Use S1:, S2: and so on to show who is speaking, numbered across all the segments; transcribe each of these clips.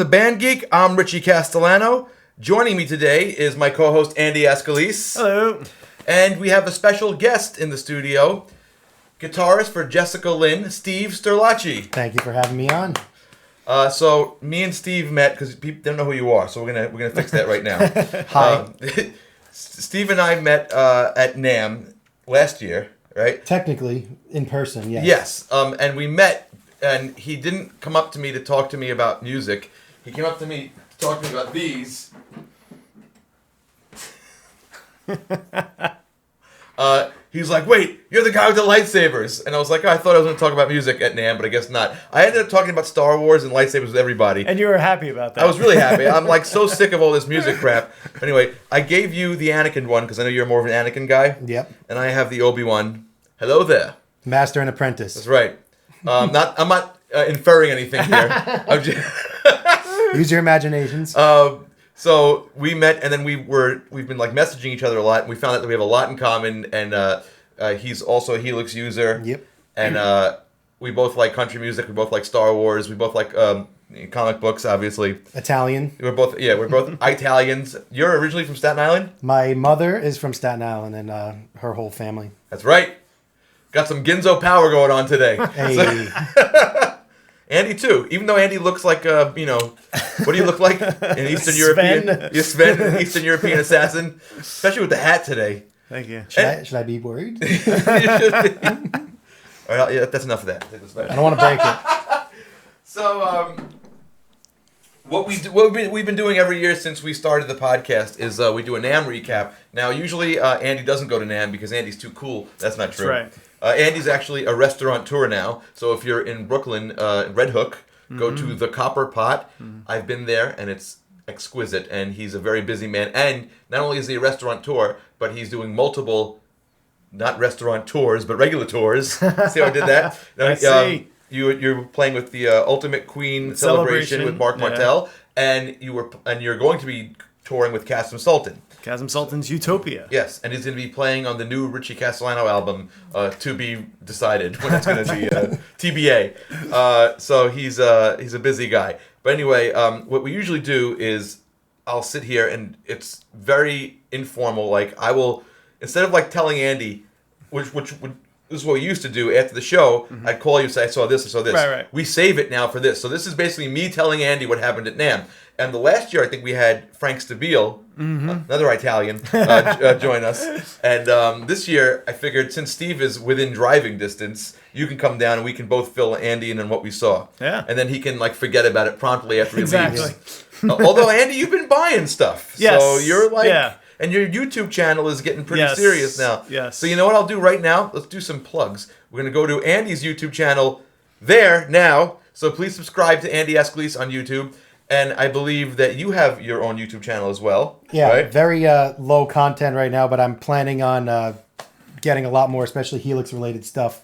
S1: to Band Geek. I'm Richie Castellano. Joining me today is my co-host Andy Ascalise.
S2: Hello.
S1: And we have a special guest in the studio, guitarist for Jessica Lynn, Steve Sterlacci.
S3: Thank you for having me on.
S1: So me and Steve met because people don't know who you are, so we're gonna fix that right now.
S3: Hi.
S1: Steve and I met at NAMM last year, right?
S3: Technically, in person, yes.
S1: Yes. And we met, and he didn't come up to me to talk to me about music. He came up to me to talk to me about these. He's like, wait, you're the guy with the lightsabers. And I was like, oh, I thought I was going to talk about music at NAMM, but I guess not. I ended up talking about Star Wars and lightsabers with everybody.
S2: And you were happy about that.
S1: I was really happy. I'm like so sick of all this music crap. Anyway, I gave you the Anakin one because I know you're more of an Anakin guy.
S3: Yep.
S1: And I have the Obi-Wan. Hello there.
S3: Master and apprentice.
S1: That's right. I'm not inferring anything here. I'm just
S3: Use your imaginations.
S1: So we met, and then we've been like messaging each other a lot, and we found out that we have a lot in common. And he's also a Helix user.
S3: Yep.
S1: And we both like country music. We both like Star Wars. We both like comic books, obviously.
S3: Italian.
S1: We're both Italians. You're originally from Staten Island?
S3: My mother is from Staten Island, and her whole family.
S1: That's right. Got some Ginzo power going on today.
S3: Hey.
S1: Andy too. Even though Andy looks like what do you look like? An Eastern European. You're Sven, an Eastern European assassin. Especially with the hat today.
S2: Thank you.
S3: Should I be worried?
S1: You should be. All right, yeah, that's enough of that.
S3: I don't want to break it.
S1: So, what we've been doing every year since we started the podcast is we do a NAMM recap. Now, usually Andy doesn't go to NAMM because Andy's too cool. That's not true.
S2: That's right.
S1: Andy's actually a restaurateur now. So if you're in Brooklyn, Red Hook, go to the Copper Pot. I've been there, and it's exquisite. And he's a very busy man. And not only is he a restaurateur, but he's doing multiple, not restaurateurs, but regular tours. See how I did that?
S2: I see.
S1: You're playing with the Ultimate Queen celebration with Mark Martel, and you're going to be touring with Kasim Sultan.
S2: Kasim Sultan's Utopia.
S1: Yes, and he's going to be playing on the new Richie Castellano album, to be decided when it's going to be TBA. So he's a busy guy. But anyway, what we usually do is I'll sit here, and it's very informal. Like I will, instead of like telling Andy, which this is what we used to do after the show. I'd call you and say, I saw this, I saw this.
S2: Right.
S1: We save it now for this. So this is basically me telling Andy what happened at NAMM. And the last year, I think we had Frank Stabile, another Italian, join us. And this year, I figured since Steve is within driving distance, you can come down and we can both fill Andy in on what we saw.
S2: Yeah.
S1: And then he can like forget about it promptly after he
S2: Exactly.
S1: leaves. Although, Andy, you've been buying stuff.
S2: Yes.
S1: So you're like...
S2: Yeah.
S1: And your YouTube channel is getting pretty serious now.
S2: Yes.
S1: So you know what I'll do right now? Let's do some plugs. We're going to go to Andy's YouTube channel there now. So please subscribe to Andy Ascalise on YouTube. And I believe that you have your own YouTube channel as well.
S3: Yeah,
S1: right?
S3: very low content right now, but I'm planning on getting a lot more, especially Helix-related stuff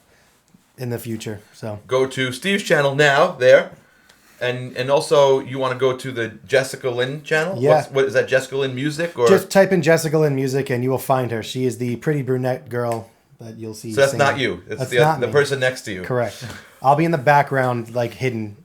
S3: in the future. So
S1: Go to Steve's channel now there. And also, you want to go to the Jessica Lynn channel?
S3: Yeah.
S1: What is that, Jessica Lynn Music? Or?
S3: Just type in Jessica Lynn Music and you will find her. She is the pretty brunette girl that you'll see.
S1: So that's
S3: singing.
S1: not you. It's
S3: That's
S1: the
S3: me.
S1: person next to you.
S3: Correct. I'll be in the background, like hidden,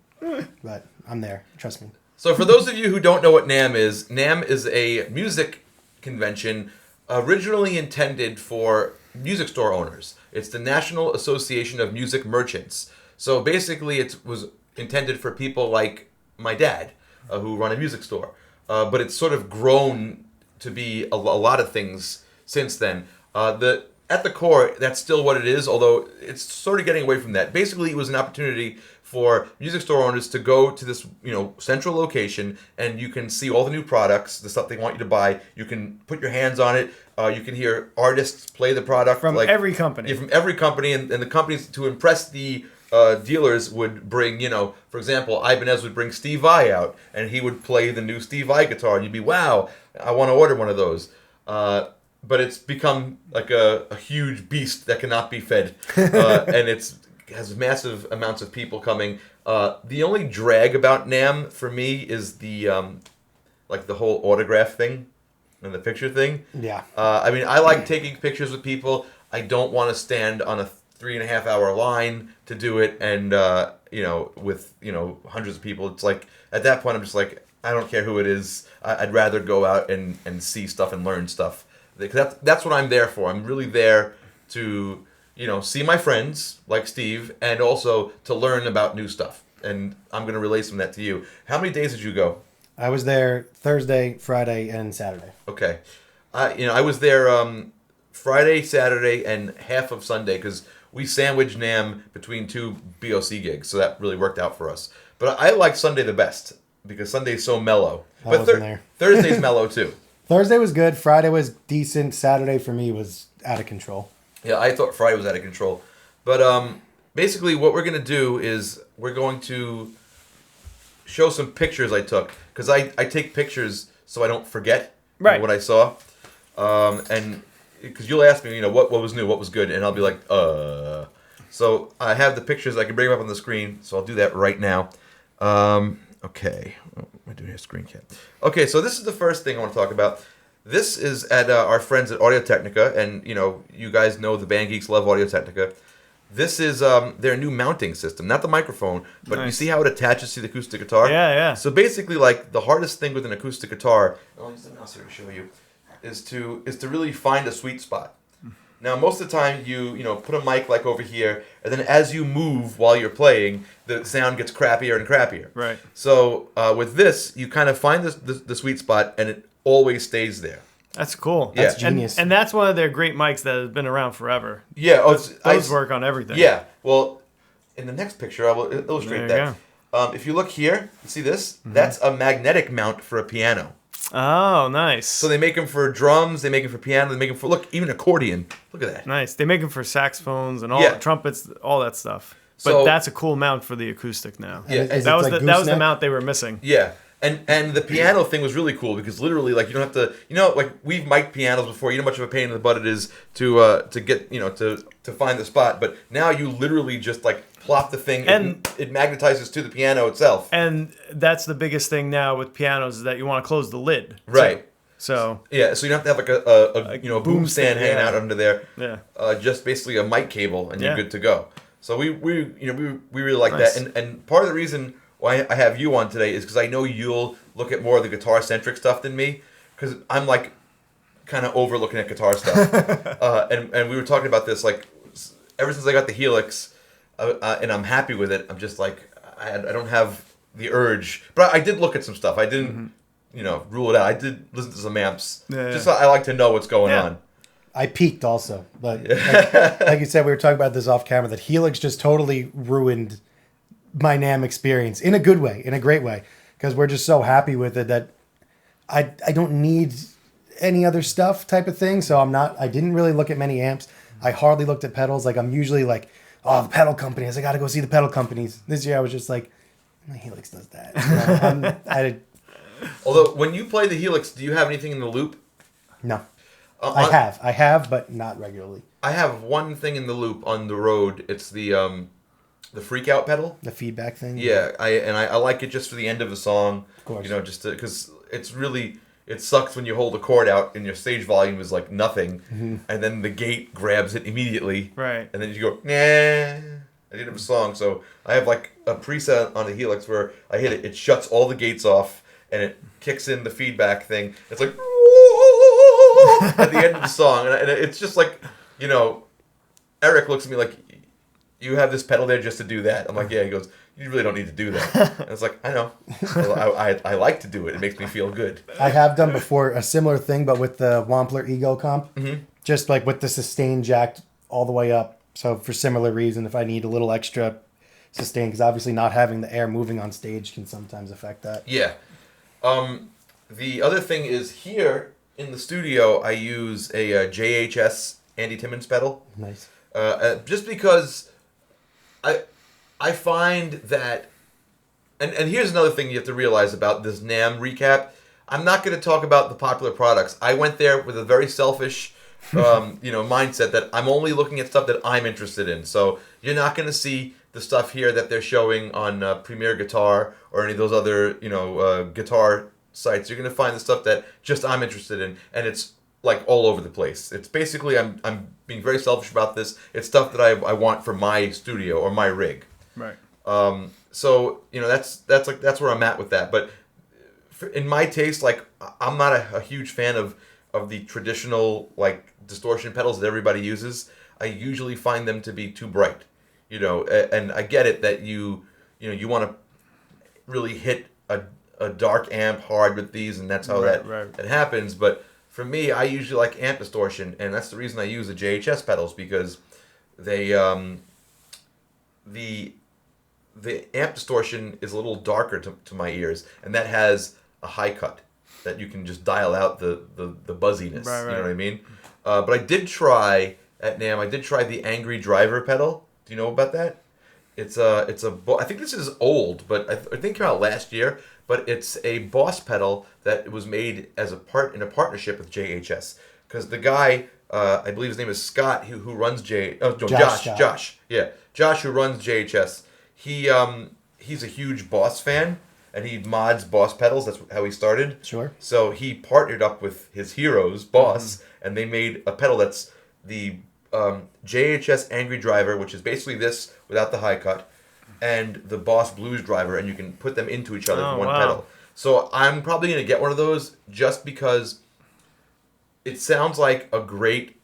S3: but I'm there. Trust me.
S1: So for those of you who don't know what NAMM is a music convention originally intended for music store owners. It's the National Association of Music Merchants. So basically it was intended for people like my dad, who run a music store. But it's sort of grown to be a lot of things since then. At the core, that's still what it is, although it's sort of getting away from that. Basically, it was an opportunity for music store owners to go to this, central location, and you can see all the new products, the stuff they want you to buy. You can put your hands on it. You can hear artists play the product
S2: From every company.
S1: Yeah, from every company, and the companies, to impress the dealers, would bring, for example, Ibanez would bring Steve Vai out, and he would play the new Steve Vai guitar, and you'd be, wow, I want to order one of those. But it's become like a huge beast that cannot be fed, and it has massive amounts of people coming. The only drag about NAMM for me is the whole autograph thing and the picture thing.
S3: Yeah.
S1: I like taking pictures with people. I don't want to stand on a 3.5 hour line to do it, and with hundreds of people. It's like at that point I'm just like, I don't care who it is. I'd rather go out and see stuff and learn stuff. That's what I'm there for. I'm really there to see my friends like Steve, and also to learn about new stuff. And I'm going to relay some of that to you. How many days did you go?
S3: I was there Thursday, Friday, and Saturday.
S1: Okay. I was there Friday, Saturday, and half of Sunday because we sandwiched NAMM between two BOC gigs, so that really worked out for us. But I like Sunday the best because Sunday's so mellow.
S3: I wasn't there.
S1: Thursday's mellow too.
S3: Thursday was good. Friday was decent. Saturday for me was out of control.
S1: Yeah, I thought Friday was out of control. But basically what we're going to do is we're going to show some pictures I took. Because I take pictures so I don't forget what I saw. And because you'll ask me, what was new, what was good, and I'll be like, So I have the pictures. I can bring them up on the screen, so I'll do that right now. Okay. What am I doing here? Screen cap. Okay, so this is the first thing I want to talk about. This is at our friends at Audio Technica, and you guys know the band geeks love Audio Technica. This is their new mounting system, not the microphone, but you see how it attaches to the acoustic guitar?
S2: Yeah.
S1: So basically, like the hardest thing with an acoustic guitar, I'll use the mouse here to show you, is to really find a sweet spot. Now, most of the time, you put a mic like over here, and then as you move while you're playing, the sound gets crappier and crappier.
S2: Right.
S1: So with this, you kind of find the sweet spot, and it always stays there.
S2: That's cool.
S1: Yeah.
S3: That's genius.
S2: And that's one of their great mics that has been around forever.
S1: Yeah.
S2: Those work on everything.
S1: Yeah. Well, in the next picture, I will illustrate
S2: There
S1: that. If you look here, you see this? Mm-hmm. That's a magnetic mount for a piano.
S2: Oh, nice.
S1: So they make them for drums, they make them for piano, they make them for, look, even accordion. Look at that.
S2: Nice. They make them for saxophones and all trumpets, all that stuff. But
S1: So,
S2: that's a cool mount for the acoustic now.
S1: Yeah.
S2: That was the mount they were missing.
S1: Yeah. And the piano thing was really cool because literally, like, you don't have to, like we've mic'd pianos before. You know how much of a pain in the butt it is to get, to find the spot. But now you literally just like plop the thing and it magnetizes to the piano itself.
S2: And that's the biggest thing now with pianos is that you want to close the lid.
S1: Right.
S2: So
S1: yeah, so you don't have to have like a boom stand hanging out under there.
S2: Yeah.
S1: Just basically a mic cable and you're good to go. So we really like
S2: Nice.
S1: that. And part of the reason why I have you on today is because I know you'll look at more of the guitar-centric stuff than me, because I'm like kind of overlooking at guitar stuff. And we were talking about this, like, ever since I got the Helix, and I'm happy with it, I'm just like, I don't have the urge. But I did look at some stuff. I didn't, rule it out. I did listen to some amps. Just so I like to know what's going on.
S3: I peaked also, but like you said, we were talking about this off camera, that Helix just totally ruined my NAMM experience in a good way, in a great way, because we're just so happy with it that I don't need any other stuff type of thing. So I didn't really look at many amps. I hardly looked at pedals. Like, I'm usually like, oh, the pedal companies, I got to go see the pedal companies. This year I was just like, my Helix does that.
S1: Although when you play the Helix, do you have anything in the loop?
S3: No. I have, but not regularly. I
S1: have one thing in the loop on the road. It's the freak out pedal,
S3: the feedback thing.
S1: Yeah, I like it just for the end of the song.
S3: Of course.
S1: Just because it sucks when you hold a chord out and your stage volume is like nothing, and then the gate grabs it immediately.
S2: Right.
S1: And then you go, nah, at the end of a song. So I have like a preset on the Helix where I hit it, it shuts all the gates off, and it kicks in the feedback thing. It's like at the end of the song, and it's just like, Eric looks at me like, you have this pedal there just to do that. I'm like, yeah. He goes, you really don't need to do that. And it's like, I know. Well, I like to do it. It makes me feel good.
S3: I have done before a similar thing, but with the Wampler Ego Comp.
S1: Mm-hmm.
S3: Just like with the sustain jacked all the way up. So for similar reason, if I need a little extra sustain, because obviously not having the air moving on stage can sometimes affect that.
S1: Yeah. The other thing is here in the studio, I use a JHS Andy Timmons pedal.
S3: Nice.
S1: Just because I find that, and here's another thing you have to realize about this NAMM recap. I'm not going to talk about the popular products. I went there with a very selfish, mindset that I'm only looking at stuff that I'm interested in. So you're not going to see the stuff here that they're showing on Premier Guitar or any of those other, guitar sites. You're going to find the stuff that just I'm interested in, and it's like all over the place. It's basically, I'm being very selfish about this. It's stuff that I want for my studio or my rig.
S2: Right.
S1: So that's where I'm at with that. But in my taste, like I'm not a huge fan of the traditional like distortion pedals that everybody uses. I usually find them to be too bright, and I get it that you want to really hit a dark amp hard with these, and that's how that happens. But for me, I usually like amp distortion, and that's the reason I use the JHS pedals, because they the amp distortion is a little darker to my ears, and that has a high cut that you can just dial out the buzziness.
S2: Right.
S1: You know what I mean? But I did try at NAMM. I did try the Angry Driver pedal. Do you know about that? I think this is old, but I think it came out last year. But it's a Boss pedal that was made in a partnership with JHS, because the guy, I believe his name is Scott, who runs Josh, Josh, who runs JHS. He's a huge Boss fan, and he mods Boss pedals. That's how he started.
S3: Sure.
S1: So he partnered up with his heroes, Boss, and they made a pedal that's the JHS Angry Driver, which is basically this without the high cut, and the Boss Blues Driver, and you can put them into each other with one pedal. So I'm probably going to get one of those just because it sounds like a great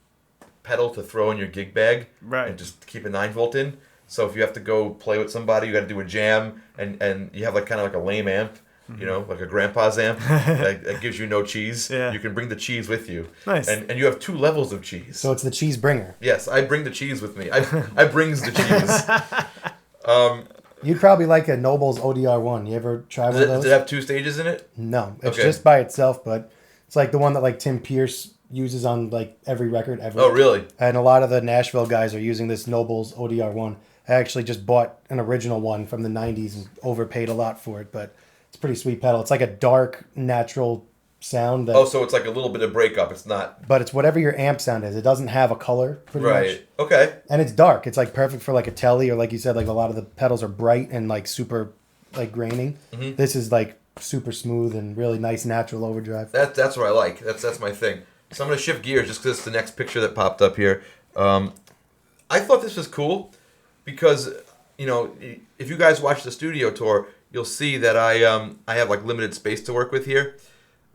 S1: pedal to throw in your gig bag and just keep a 9-volt in. So if you have to go play with somebody, you got to do a jam, and you have like kind of like a lame amp, like a grandpa's amp that gives you no cheese.
S2: Yeah.
S1: You can bring the cheese with you.
S2: Nice.
S1: And you have 2 levels of cheese.
S3: So it's the cheese bringer.
S1: Yes, I bring the cheese with me. I brings the cheese.
S3: You'd probably like a Noble's ODR1. You ever try one of those?
S1: Does it have 2 stages in it?
S3: No, it's
S1: Okay.
S3: just by itself, but it's like the one that like Tim Pierce uses on like every record ever.
S1: Oh, really?
S3: And a lot of the Nashville guys are using this Noble's ODR1. I actually just bought an original one from the 90s and overpaid a lot for it, but it's a pretty sweet pedal. It's like a dark, natural sound.
S1: So it's like a little bit of breakup. It's not...
S3: But it's whatever your amp sound is. It doesn't have a color, pretty much.
S1: Okay.
S3: And it's dark. It's like perfect for like a telly, or like you said, like a lot of the pedals are bright and like super like graining. Mm-hmm. This is like super smooth and really nice natural overdrive.
S1: That's what I like. That's my thing. So I'm going to shift gears just because it's the next picture that popped up here. I thought this was cool because, if you guys watch the studio tour, you'll see that I have like limited space to work with here.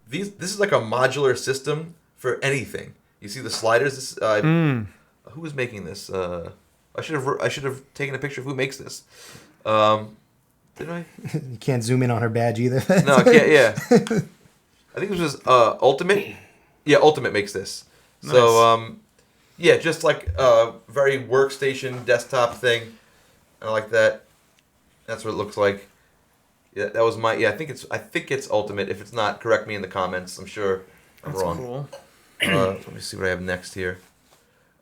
S1: This is like a modular system for anything. You see the sliders? Who is making this? I should have taken a picture of who makes this. Did I?
S3: You can't zoom in on her badge either.
S1: No, I can't. Yeah, I think this was Ultimate. Yeah, Ultimate makes this. Nice. So just like a very workstation desktop thing. I like that. That's what it looks like. Yeah, that was my. Yeah, I think it's Ultimate. If it's not, correct me in the comments. I'm sure I'm wrong.
S2: Cool.
S1: Let me see what I have next here.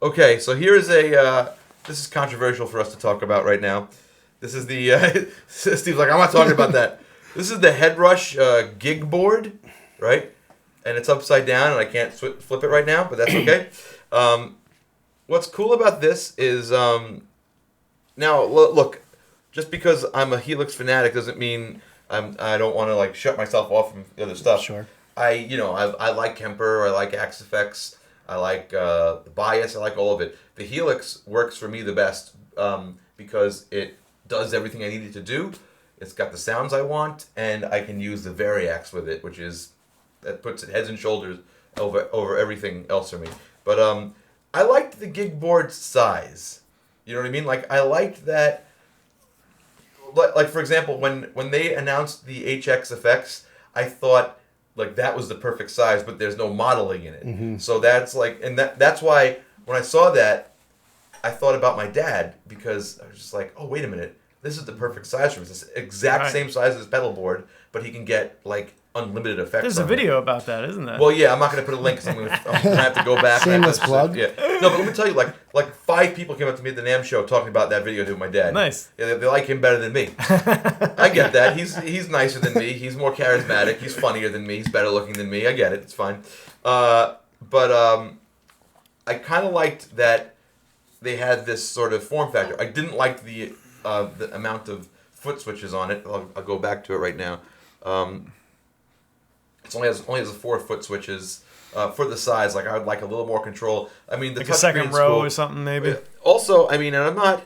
S1: Okay, so here is a. This is controversial for us to talk about right now. This is the. Steve's like, I'm not talking about that. This is the Headrush gig board, right? And it's upside down, and I can't flip it right now, but that's okay. What's cool about this is now look. Just because I'm a Helix fanatic doesn't mean I don't want to like shut myself off from the other stuff.
S3: Sure.
S1: I like Kemper, I like Axe Effects, I like the Bias, I like all of it. The Helix works for me the best because it does everything I need it to do. It's got the sounds I want, and I can use the Variax with it, that puts it heads and shoulders over everything else for me. But I liked the gig board size. You know what I mean? Like I liked that. Like for example, when they announced the HX effects, I thought like that was the perfect size, but there's no modeling in it. Mm-hmm. So that's like, and that's why when I saw that, I thought about my dad, because I was just like, oh wait a minute, this is the perfect size for him. It's the exact same size as his pedal board, but he can get like unlimited effects.
S2: There's a video about that, isn't there?
S1: Well, yeah, I'm not going to put a link because I'm going to have to go back.
S3: Shameless plug.
S1: Yeah. No, but let me tell you, like 5 people came up to me at the NAMM show talking about that video to my dad.
S2: Nice.
S1: Yeah, they like him better than me. I get that. He's nicer than me. He's more charismatic. He's funnier than me. He's better looking than me. I get it. It's fine. But I kind of liked that they had this sort of form factor. I didn't like the amount of foot switches on it. I'll go back to it right now. It only has 4 foot switches for the size. Like I would like a little more control. I mean, the
S2: like
S1: touch
S2: a second
S1: screen's
S2: row
S1: cool.
S2: or something, maybe.
S1: Also, I mean, and I'm not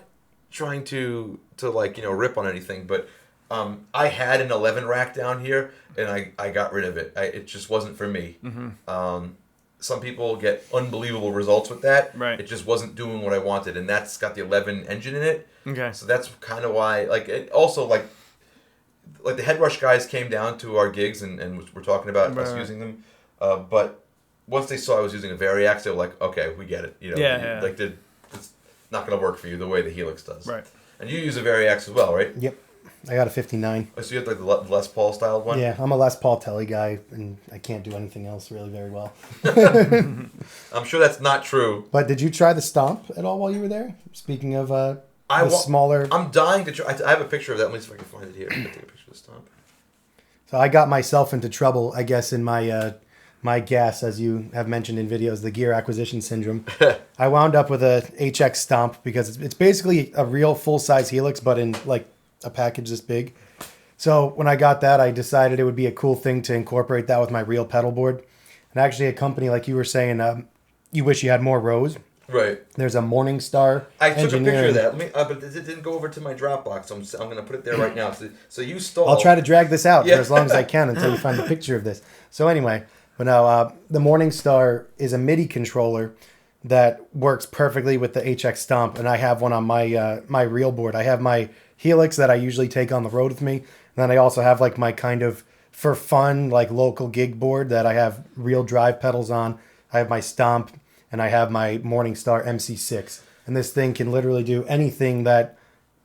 S1: trying to like rip on anything, but I had an 11 rack down here, and I got rid of it. It just wasn't for me. Some people get unbelievable results with that.
S2: Right.
S1: It just wasn't doing what I wanted, and that's got the 11 engine in it.
S2: Okay.
S1: So that's kind of why. Like it also like the Headrush guys came down to our gigs and were talking about us using them, but once they saw I was using a Variax, they were like, okay, we get it.
S2: Yeah.
S1: Like it's not going to work for you the way the Helix does.
S2: Right.
S1: And you use a Variax as well, right?
S3: Yep. I got a 59.
S1: Oh, so you have like the Les Paul styled one?
S3: Yeah, I'm a Les Paul Telly guy, and I can't do anything else really very well.
S1: I'm sure that's not true.
S3: But did you try the Stomp at all while you were there? Speaking of smaller...
S1: I'm dying to try. I have a picture of that. Let me see if I can find it here. Take a picture of the Stomp.
S3: So I got myself into trouble, I guess, in my my gas, as you have mentioned in videos, the gear acquisition syndrome. I wound up with a HX Stomp because it's basically a real full-size Helix, but in like a package this big. So when I got that, I decided it would be a cool thing to incorporate that with my real pedal board. And actually a company, like you were saying, you wish you had more rows.
S1: Right.
S3: There's a Morningstar.
S1: I took a picture of that. But it didn't go over to my Dropbox. I'm going to put it there right now. So you stole.
S3: I'll try to drag this out for as long as I can until you find a picture of this. So anyway, but now the Morningstar is a MIDI controller that works perfectly with the HX Stomp, and I have one on my my reel board. I have my Helix that I usually take on the road with me, and then I also have like my kind of for fun like local gig board that I have real drive pedals on. I have my Stomp, and I have my Morningstar MC6, and this thing can literally do anything that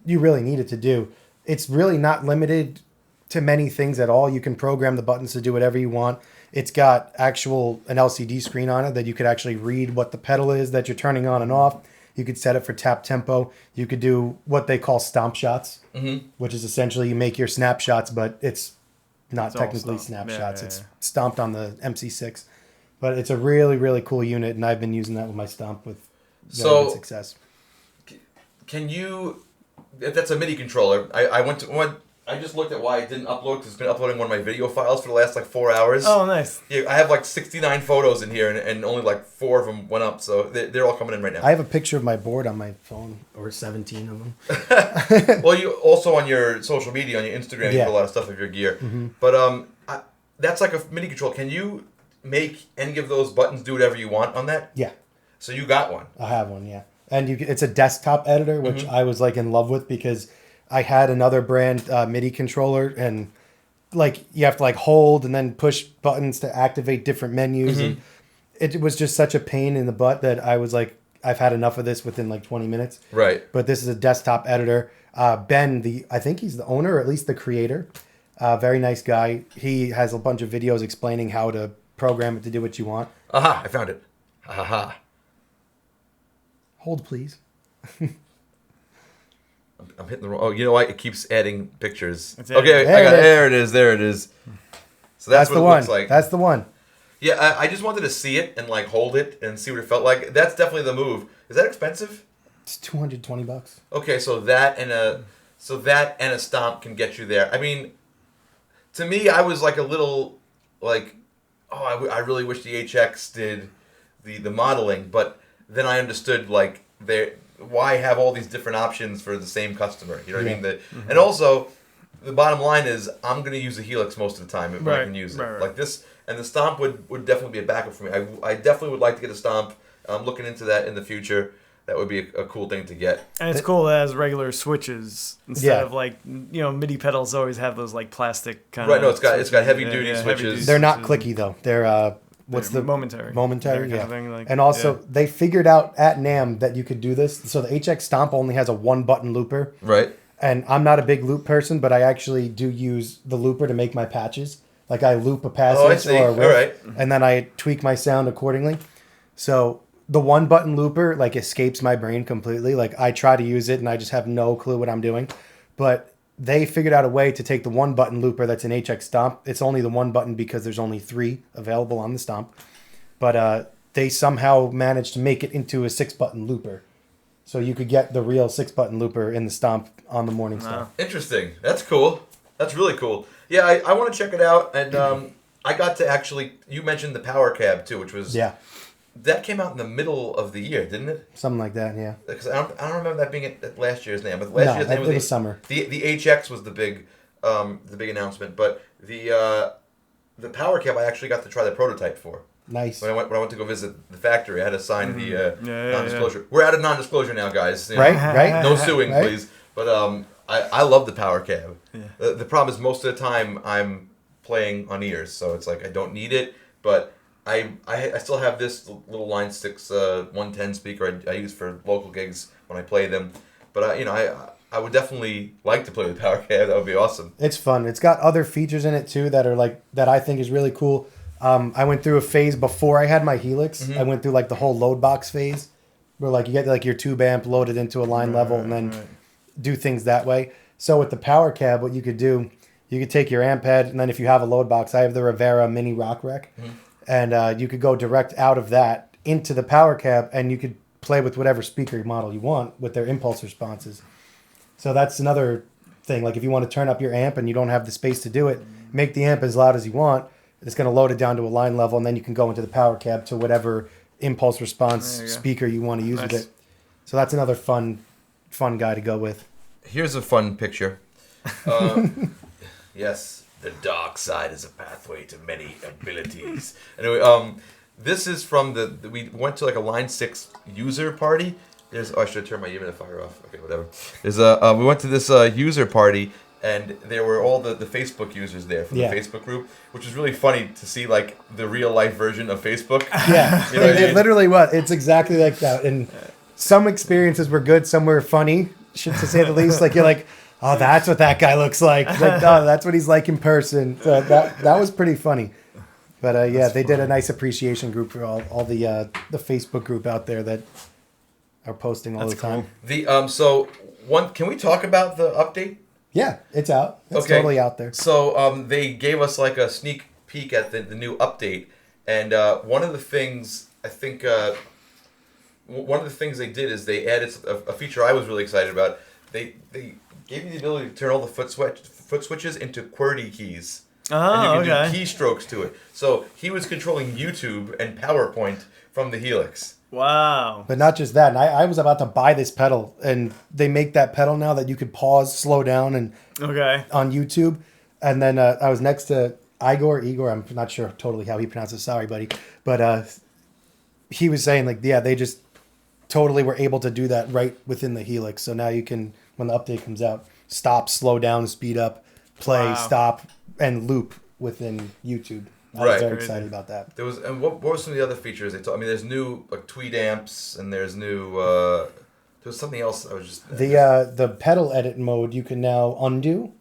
S3: you really need it to do. It's really not limited to many things at all. You can program the buttons to do whatever you want. It's got an LCD screen on it that you could actually read what the pedal is that you're turning on and off. You could set it for tap tempo. You could do what they call stomp shots, which is essentially you make your snapshots, but it's not technically snapshots. It's stomped on the MC6. But it's a really, really cool unit, and I've been using that with my Stomp with very good success.
S1: Can you... If that's a MIDI controller, I just looked at why it didn't upload, because it's been uploading one of my video files for the last, 4 hours.
S2: Oh, nice.
S1: Yeah, I have, 69 photos in here, and only, 4 of them went up, so they're all coming in right now.
S3: I have a picture of my board on my phone, or 17 of them.
S1: Well, you also on your social media, on your Instagram, you put a lot of stuff of your gear. Mm-hmm. But that's like a MIDI control. Can you make any of those buttons do whatever you want on that?
S3: Yeah.
S1: So you got one?
S3: I have one, yeah. And it's a desktop editor, which I was, in love with, because I had another brand MIDI controller, and you have to hold and then push buttons to activate different menus. And it was just such a pain in the butt that I was I've had enough of this within 20 minutes.
S1: Right.
S3: But this is a desktop editor. Ben, I think he's the owner, or at least the creator. Very nice guy. He has a bunch of videos explaining how to program it to do what you want.
S1: Aha, I found it. Aha.
S3: Hold, please.
S1: I'm hitting the wrong... Oh, you know what? It keeps adding pictures.
S2: Okay,
S1: there it is. There it is. So that's what
S3: the
S1: it
S3: one.
S1: looks like.
S3: That's the one.
S1: Yeah, I just wanted to see it and hold it and see what it felt like. That's definitely the move. Is that expensive?
S3: It's $220.
S1: Okay, so that and a Stomp can get you there. I mean, to me, I was a little I really wish the HX did the modeling, but then I understood why have all these different options for the same customer? You know what I mean? And also, the bottom line is I'm going to use a Helix most of the time if I can use it.
S2: Right.
S1: Like this, and the Stomp would definitely be a backup for me. I definitely would like to get a Stomp. I'm looking into that in the future. That would be a cool thing to get.
S2: And it's cool it has regular switches instead of MIDI pedals always have those plastic kind of.
S1: Right. No, it's got heavy duty switches.
S3: They're not clicky though. They're
S2: momentary.
S3: Momentary, yeah.
S2: Kind of
S3: and also, they figured out at NAMM that you could do this. So the HX Stomp only has a 1-button looper.
S1: Right.
S3: And I'm not a big loop person, but I actually do use the looper to make my patches. I loop a passage or a riff, and then I tweak my sound accordingly. So the 1-button looper escapes my brain completely. I try to use it, and I just have no clue what I'm doing. But they figured out a way to take the 1-button looper that's an HX Stomp. It's only the 1 button because there's only 3 available on the Stomp. But they somehow managed to make it into a 6-button looper. So you could get the real 6-button looper in the Stomp on the Morningstar. Wow.
S1: Interesting. That's cool. That's really cool. Yeah, I want to check it out. And I got to actually... You mentioned the power cab, too, which was...
S3: Yeah.
S1: that came out in the middle of the year, didn't it?
S3: Something like that, yeah.
S1: Because I don't remember that being at last year's NAMM. But last year's NAMM
S3: it was summer.
S1: The HX was the big announcement, but the power cab I actually got to try the prototype for.
S3: Nice.
S1: When I went to go visit the factory, I had to sign the non-disclosure.
S2: Yeah.
S1: We're out of non-disclosure now, guys. You know?
S3: Right.
S1: No suing,
S3: Right.
S1: please. But I love the power cab.
S2: Yeah.
S1: The problem is most of the time I'm playing on ears, so it's like I don't need it, but I still have this little Line 6 110 speaker I use for local gigs when I play them. But I would definitely like to play with power cab. That would be awesome.
S3: It's fun. It's got other features in it too that are that I think is really cool. I went through a phase before I had my Helix.
S1: Mm-hmm.
S3: I went through the whole load box phase, where you get your tube amp loaded into a line level and then do things that way. So with the power cab, what you could do, you could take your amp head, and then if you have a load box, I have the Rivera Mini Rock Wreck, and you could go direct out of that into the power cab, and you could play with whatever speaker model you want with their impulse responses. So that's another thing. If you want to turn up your amp and you don't have the space to do it, make the amp as loud as you want. It's going to load it down to a line level, and then you can go into the power cab to whatever impulse response speaker you want to use with it. So that's another fun guy to go with.
S1: Here's a fun picture. Yes, the dark side is a pathway to many abilities. Anyway, this is from we went to a Line 6 user party. I should turn my humidifier off. Okay, whatever. We went to this user party, and there were all the Facebook users there from the Facebook group, which was really funny to see the real life version of Facebook.
S3: Yeah, it literally was. It's exactly like that. And some experiences were good, some were funny, to say the least. You're like, oh, that's what that guy looks like. No, that's what he's like in person. So that was pretty funny. But they did a nice appreciation group for all the Facebook group out there that are posting all the time.
S1: Cool. Can we talk about the update?
S3: Yeah, it's out. It's totally out there.
S1: So they gave us a sneak peek at the new update, and one of the things I think one of the things they did is they added a feature I was really excited about. They gave you the ability to turn all the foot switches into QWERTY keys. And you can do keystrokes to it. So he was controlling YouTube and PowerPoint from the Helix.
S2: Wow.
S3: But not just that. And I was about to buy this pedal, and they make that pedal now that you could pause, slow down, and on YouTube. And then I was next to Igor. I'm not sure totally how he pronounces. Sorry, buddy. But he was saying they just totally were able to do that right within the Helix. So now you can, when the update comes out, stop, slow down, speed up, play, stop, and loop within YouTube. I was very excited about that.
S1: There was, and what were some of the other features they told? There's new tweed amps, and there's new. There was something else. I was just
S3: the pedal edit mode. You can now undo.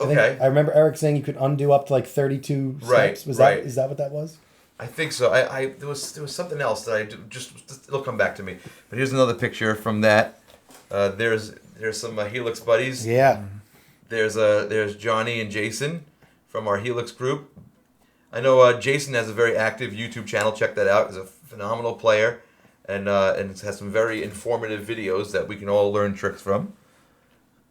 S3: I remember Eric saying you could undo up to 32 steps. Is that what that was?
S1: I think so. There was something else that it'll come back to me. But here's another picture from that. There's some Helix buddies.
S3: Yeah.
S1: There's Johnny and Jason from our Helix group. I know Jason has a very active YouTube channel. Check that out. He's a phenomenal player, and has some very informative videos that we can all learn tricks from.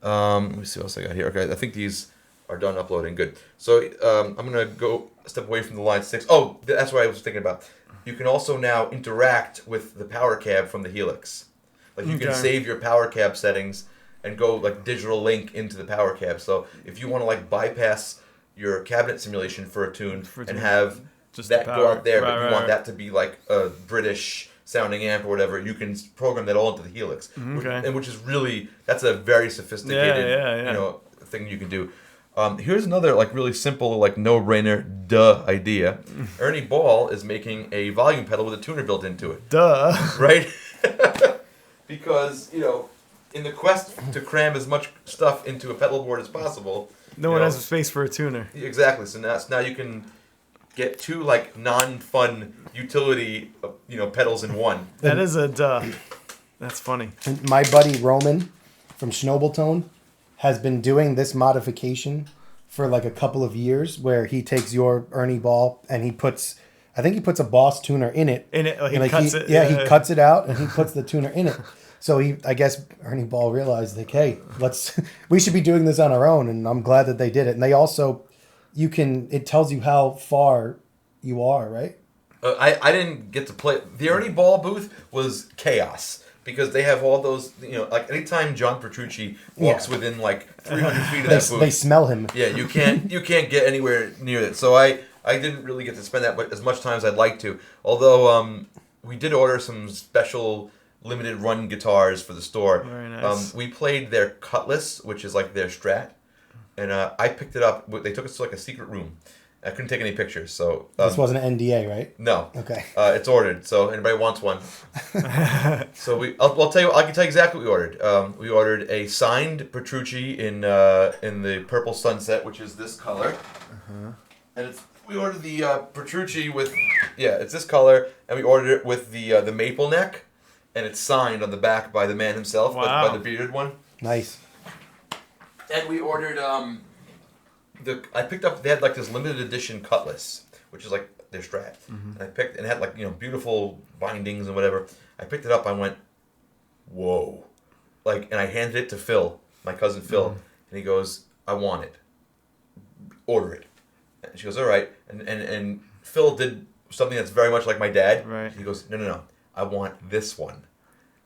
S1: Let me see what else I got here. Okay, I think these are done uploading. Good. So I'm gonna go a step away from the Line 6. Oh, that's what I was thinking about. You can also now interact with the power cab from the Helix. You can save your power cab settings and go digital link into the power cab. So if you want to bypass your cabinet simulation for a tune and have just that go out there, but you want that to be a British sounding amp or whatever, you can program that all into the Helix. Which is really, that's a very sophisticated thing you can do. Here's another really simple no-brainer idea. Ernie Ball is making a volume pedal with a tuner built into it. Right? Because in the quest to cram as much stuff into a pedal board as possible,
S2: no one has a space for a tuner.
S1: Exactly. So now you can get two non-fun utility pedals in one.
S2: That is a duh. That's funny.
S3: And my buddy Roman from Schnobeltone has been doing this modification for a couple of years, where he takes your Ernie Ball and he puts a Boss tuner in it.
S2: He cuts it.
S3: Yeah, he cuts it out and he puts the tuner in it. So I guess Ernie Ball realized hey, we should be doing this on our own, and I'm glad that they did it. And they also, it tells you how far you are, right?
S1: I didn't get to play. The Ernie Ball booth was chaos because they have all those, like anytime John Petrucci walks within like 300 feet of that booth,
S3: they smell him.
S1: Yeah, you can't get anywhere near it. So I didn't really get to spend as much time as I'd like to. Although we did order some special limited run guitars for the store.
S2: Very nice.
S1: We played their Cutlass, which is like their Strat, and I picked it up. They took us to like a secret room. I couldn't take any pictures, so
S3: this wasn't an NDA, right?
S1: No.
S3: Okay.
S1: It's ordered, so anybody wants one. So I'll tell you. I can tell you exactly what we ordered. We ordered a signed Petrucci in the purple sunset, which is this color, and we ordered the Petrucci with it's this color, and we ordered it with the maple neck, and it's signed on the back by the man himself, by the bearded one.
S3: Nice.
S1: And we ordered I picked up. They had like this limited edition Cutlass, which is like their Strat, and I picked and it had like beautiful bindings and whatever. I picked it up. I went, whoa, and I handed it to Phil, my cousin Phil, and he goes, I want it. Order it. And she goes, all right. And Phil did something that's very much like my dad.
S2: Right.
S1: He goes, no, I want this one.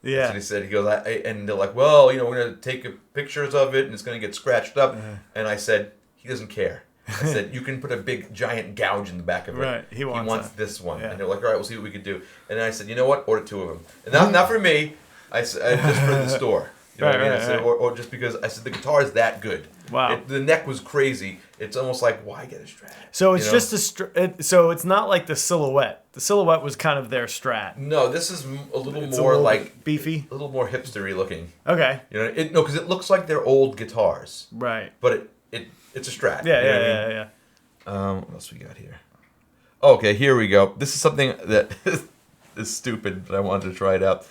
S2: Yeah.
S1: So he said, he goes, and they're like, well, we're going to take pictures of it and it's going to get scratched up. And I said, he doesn't care. I said, you can put a big giant gouge in the back of it.
S2: Right. He wants
S1: this one.
S2: Yeah.
S1: And they're like, all right, we'll see what we can do. And then I said, you know what? Order 2 of them. And not for me. I said, just for the store. You know what I mean? I said, or just because I said the guitar is that good.
S2: Wow.
S1: The neck was crazy. It's almost like, why get a Strat?
S2: So it's just so it's not like the Silhouette. The Silhouette was kind of their Strat.
S1: No, this is a little more like
S2: beefy,
S1: a little more hipstery looking.
S2: Okay.
S1: Because it looks like they're old guitars.
S2: Right.
S1: But it's a Strat.
S2: Yeah.
S1: What else we got here? Okay, here we go. This is something that is stupid, but I wanted to try it out.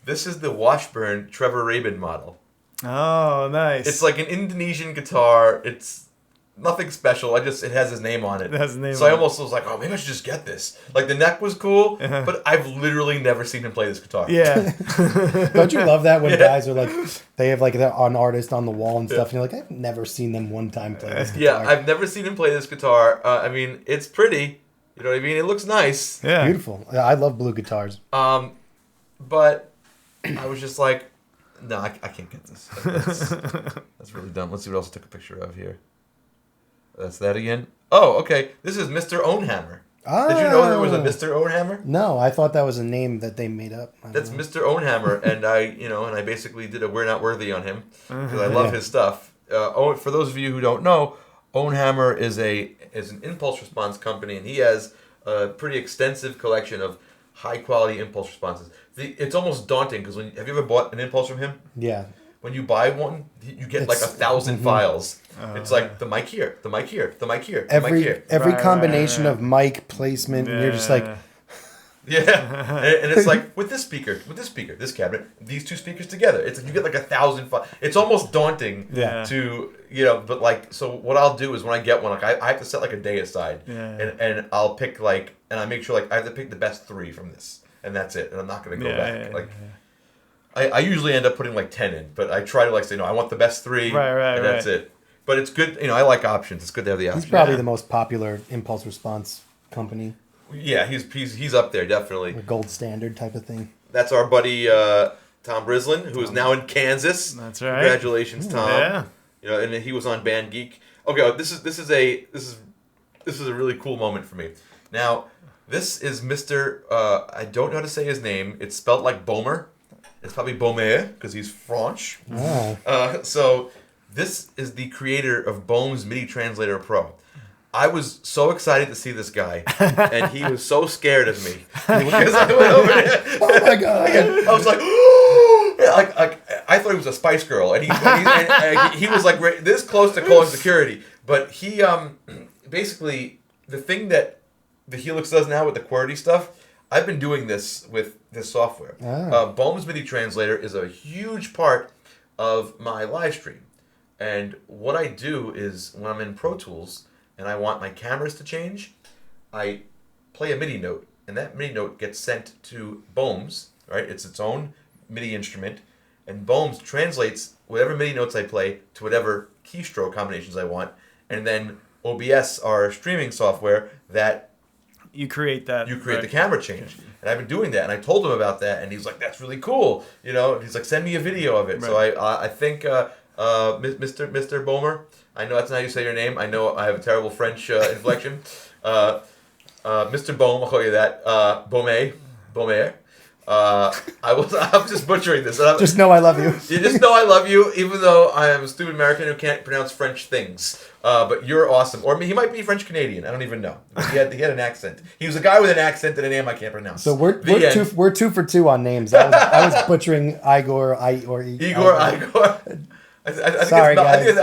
S1: This is the Washburn Trevor Rabin model.
S2: Oh, nice.
S1: It's like an Indonesian guitar. It's nothing special. It has his name on it.
S2: It has his name
S1: so
S2: on
S1: I almost was like, oh, maybe I should just get this. Like the neck was cool, but I've literally never seen him play this guitar.
S2: Yeah.
S3: Don't you love that when guys are like, they have like an artist on the wall and stuff, and you're like, I've never seen them one time play this guitar.
S1: Yeah, I've never seen him play this guitar. I mean, it's pretty. You know what I mean? It looks nice.
S2: Yeah.
S3: Beautiful. I love blue guitars.
S1: But I was just like, no, I can't get this. That's really dumb. Let's see what else I took a picture of here. That's that again. Oh, okay. This is Mr. Ownhammer.
S3: Oh.
S1: Did you know there was a Mr. Ownhammer?
S3: No, I thought that was a name that they made up.
S1: That's Mr. Ownhammer, and I basically did a We're Not Worthy on him because I love his stuff. For those of you who don't know, Ownhammer is an impulse response company, and he has a pretty extensive collection of high quality impulse responses. It's almost daunting because have you ever bought an impulse from him?
S3: Yeah.
S1: When you buy one, you get like 1,000 files. It's like the mic here, the mic here, the mic here, the mic here.
S3: Every combination of mic placement, and you're just like,
S1: yeah, and it's like with this speaker, this cabinet, these 2 speakers together. It's like you get like 1,000 files. It's almost daunting to but like so. What I'll do is when I get one, like I have to set like a day aside, and I'll pick and I make sure like I have to pick the best 3 from this, and that's it, and I'm not gonna go back. I usually end up putting like 10 in, but I try to say no, I want the best 3, and that's it. But it's good, I like options. It's good to have the options.
S3: He's probably the most popular impulse response company.
S1: Yeah, he's up there definitely.
S3: A gold standard type of thing.
S1: That's our buddy Tom Brislin, who is now in Kansas.
S2: That's right.
S1: Congratulations, Tom.
S2: Yeah.
S1: And he was on Band Geek. Okay, this is a really cool moment for me. Now, this is Mr. I don't know how to say his name. It's spelled like Bomer. It's probably Bomer because he's French.
S3: Oh.
S1: So this is the creator of Bohm's MIDI Translator Pro. I was so excited to see this guy, and he was so scared of me because I went over there.
S3: Oh my god!
S1: I was like, I thought he was a Spice Girl, and he was like this close to calling security. But he basically the thing that the Helix does now with the QWERTY stuff. I've been doing this with this software. Bohm's MIDI Translator is a huge part of my live stream. And what I do is when I'm in Pro Tools and I want my cameras to change, I play a MIDI note. And that MIDI note gets sent to Bohm's, right? It's its own MIDI instrument. And Bohm's translates whatever MIDI notes I play to whatever keystroke combinations I want. And then OBS, our streaming software, that
S2: you create that.
S1: You create the camera change. And I've been doing that, and I told him about that, and he's like, "That's really cool," you know. And he's like, "Send me a video of it." Right. So I think Mr. Bomer, I know that's not how you say your name. I know I have a terrible French inflection. Mr. Bohm, I'll call you that. Bomer. I'm just butchering this.
S3: Just know I love you.
S1: You just know I love you, even though I am a stupid American who can't pronounce French things. But you're awesome. Or he might be French Canadian. I don't even know. He had an accent. He was a guy with an accent and a name I can't pronounce.
S3: So we're 2 for 2 on names. I was butchering Igor.
S1: I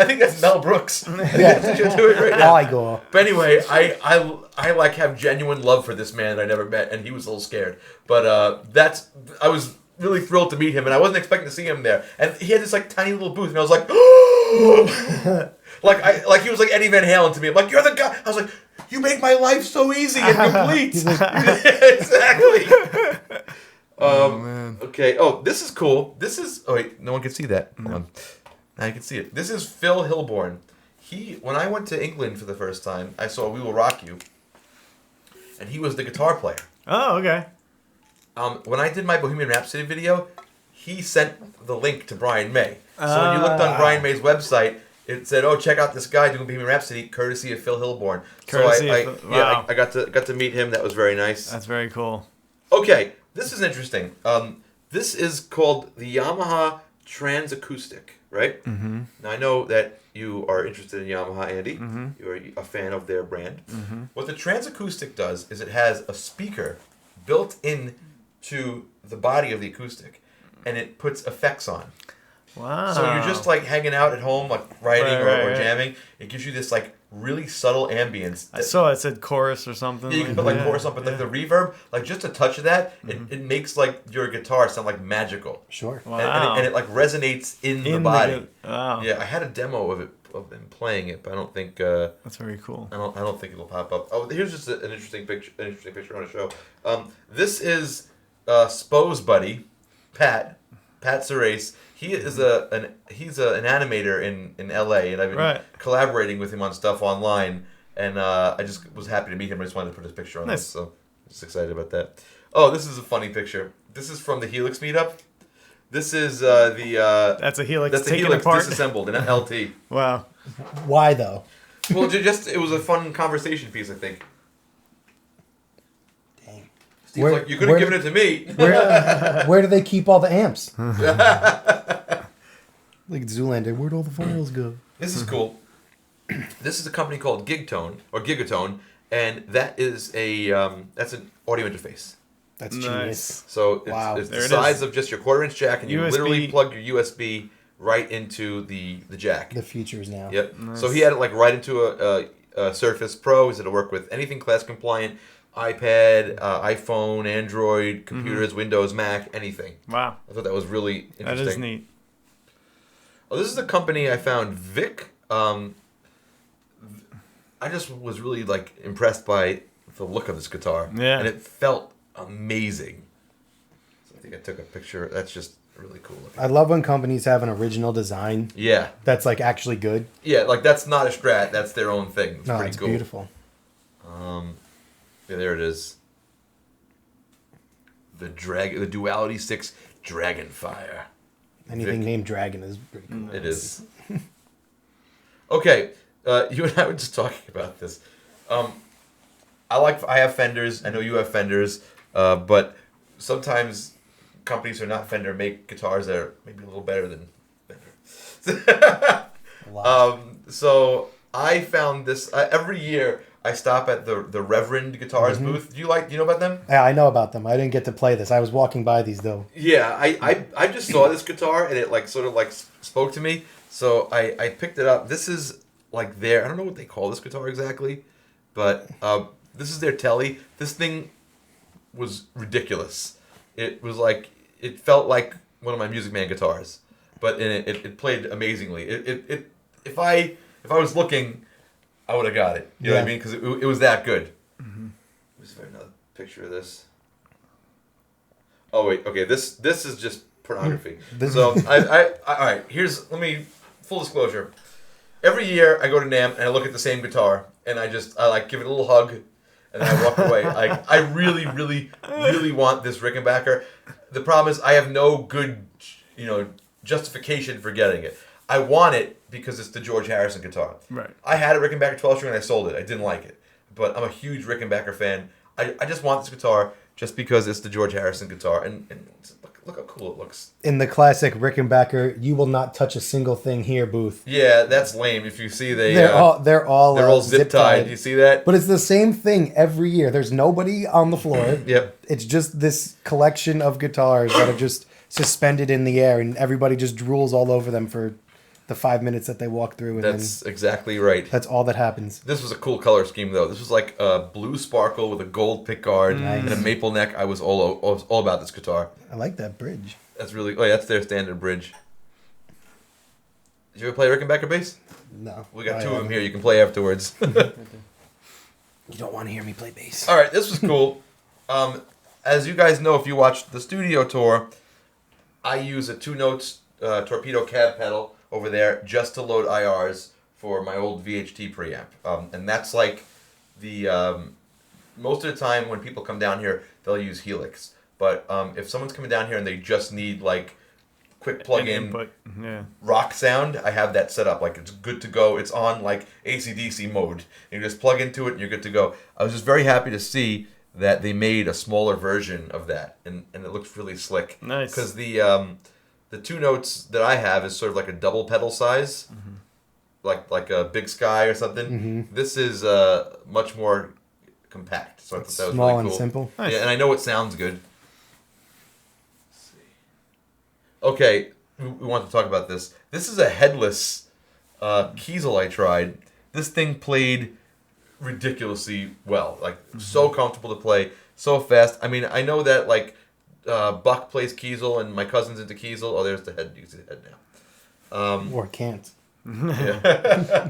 S1: think that's Mel Brooks.
S3: Yeah.
S1: Do it right now.
S3: Igor.
S1: But anyway, I like have genuine love for this man that I never met, and he was a little scared. But I was really thrilled to meet him, and I wasn't expecting to see him there. And he had this like tiny little booth, and I was like, like he was like Eddie Van Halen to me. I'm like, you're the guy. I was like, you make my life so easy and complete. Exactly.
S2: Oh man.
S1: Okay. Oh, this is cool. Oh wait, no one can see that. Hold on. Now you can see it. This is Phil Hilborn. When I went to England for the first time, I saw We Will Rock You, and he was the guitar player.
S2: Oh, okay.
S1: When I did my Bohemian Rhapsody video, he sent the link to Brian May. So when you looked on Brian May's website, it said, "Oh, check out this guy doing Bohemian Rhapsody, courtesy of Phil Hilborn."
S2: Wow.
S1: I got to meet him. That was very nice.
S2: That's very cool.
S1: Okay, this is interesting. This is called the Yamaha Trans Acoustic, right?
S2: Mm-hmm.
S1: Now I know that you are interested in Yamaha, Andy.
S2: Mm-hmm.
S1: You're a fan of their brand.
S2: Mm-hmm.
S1: What the Trans Acoustic does is it has a speaker built in to the body of the acoustic, and it puts effects on.
S2: Wow.
S1: So you're just like hanging out at home, like writing or jamming. It gives you this like really subtle ambience.
S2: I saw it said chorus or something.
S1: Yeah, you can put like chorus on, but like the reverb, like just a touch of that, it makes like your guitar sound like magical.
S3: Sure.
S2: Wow.
S1: And it like resonates in the body.
S2: Wow.
S1: Yeah, I had a demo of them playing it, but I don't think
S2: that's very cool.
S1: I don't think it'll pop up. Oh, here's just an interesting picture. An interesting picture I want to show. This is Spo's buddy, Pat Serace. He is an animator in LA, and I've been collaborating with him on stuff online. And I just was happy to meet him. I just wanted to put his picture on this, so I'm just excited about that. Oh, this is a funny picture. This is from the Helix Meetup. This is
S2: That's a Helix.
S1: That's a Helix disassembled in an LT.
S2: Wow.
S3: Why though?
S1: Well, it was a fun conversation piece, I think.
S3: Dang.
S1: Steve's like, you could have given it to me.
S3: Where do they keep all the amps? Like Zoolander, where'd all the files go?
S1: This is cool. This is a company called Gigatone, and that is that's an audio interface.
S3: That's genius.
S1: So it's the size of just your 1/4-inch jack, and you literally plug your USB right into the jack.
S3: The features now.
S1: Yep.
S2: Nice.
S1: So he had it like right into a Surface Pro. He said to work with anything class compliant, iPad, iPhone, Android, computers, Windows, Mac, anything.
S2: Wow.
S1: I thought that was really interesting.
S2: That is neat.
S1: Oh, this is the company I found, Vic. I just was really like impressed by the look of this guitar.
S2: Yeah.
S1: And it felt amazing. So I think I took a picture. That's just really cool looking.
S3: I love when companies have an original design.
S1: Yeah.
S3: That's like actually good.
S1: Yeah, like that's not a Strat. That's their own thing. It's pretty cool.
S3: Beautiful.
S1: Yeah, there it is. The Duality 6 Dragonfire.
S3: Anything named Dragon is pretty cool.
S1: It is. Okay, you and I were just talking about this. I have Fenders. I know you have Fenders, but sometimes companies who are not Fender make guitars that are maybe a little better than Fender. So I found this every year. I stop at the Reverend Guitars booth. Do you know about them?
S3: Yeah, I know about them. I didn't get to play this. I was walking by these though.
S1: Yeah, I just saw this guitar and it like sort of like spoke to me. So I picked it up. This is like I don't know what they call this guitar exactly, but this is their Telly. This thing was ridiculous. It was like, it felt like one of my Music Man guitars, but it played amazingly. If I was looking, I would have got it. You know what I mean? Because it was that good. Mm-hmm. Let's find another picture of this. Oh wait, okay. This is just pornography. So I all right. Full disclosure. Every year I go to NAMM and I look at the same guitar and I like give it a little hug, and then I walk away. I really, really, really want this Rickenbacker. The problem is I have no good, justification for getting it. I want it because it's the George Harrison guitar.
S2: Right.
S1: I had a Rickenbacker 12-string and I sold it. I didn't like it. But I'm a huge Rickenbacker fan. I just want this guitar just because it's the George Harrison guitar. And look how cool it looks.
S3: In the classic Rickenbacker, you will not touch a single thing here booth.
S1: Yeah, that's lame. If you see
S3: They're all
S1: zip tied. You see that?
S3: But it's the same thing every year. There's nobody on the floor.
S1: Yep.
S3: It's just this collection of guitars that are just suspended in the air, and everybody just drools all over them for the 5 minutes that they walk through. And
S1: That's exactly right.
S3: That's all that happens.
S1: This was a cool color scheme, though. This was like a blue sparkle with a gold pickguard and a maple neck. I was all about this guitar.
S3: I like that bridge.
S1: That's really... Oh, yeah, that's their standard bridge. Did you ever play Rickenbacker Bass?
S3: No.
S1: We got two of them here. You can play afterwards.
S3: You don't want to hear me play bass.
S1: All right, this was cool. As you guys know, if you watched the studio tour, I use a 2-notes torpedo cab pedal over there just to load IRs for my old VHT preamp. And that's like the... most of the time when people come down here, they'll use Helix. But if someone's coming down here and they just need like quick plug-in rock sound, I have that set up. Like it's good to go. It's on like AC/DC mode. You just plug into it and you're good to go. I was just very happy to see that they made a smaller version of that, and it looks really slick.
S2: Nice.
S1: Because the 2-notes that I have is sort of like a double pedal size, like a Big Sky or something.
S3: Mm-hmm.
S1: This is much more compact. So I thought that was
S3: small
S1: really cool.
S3: and simple.
S2: Nice.
S1: Yeah, and I know it sounds good. Okay, we want to talk about this. This is a headless Kiesel I tried. This thing played ridiculously well. Like, so comfortable to play, so fast. I mean, I know that, like, Buck plays Kiesel and my cousin's into Kiesel. Oh, there's the head. You can see the head now.
S3: Or can't.
S1: Yeah.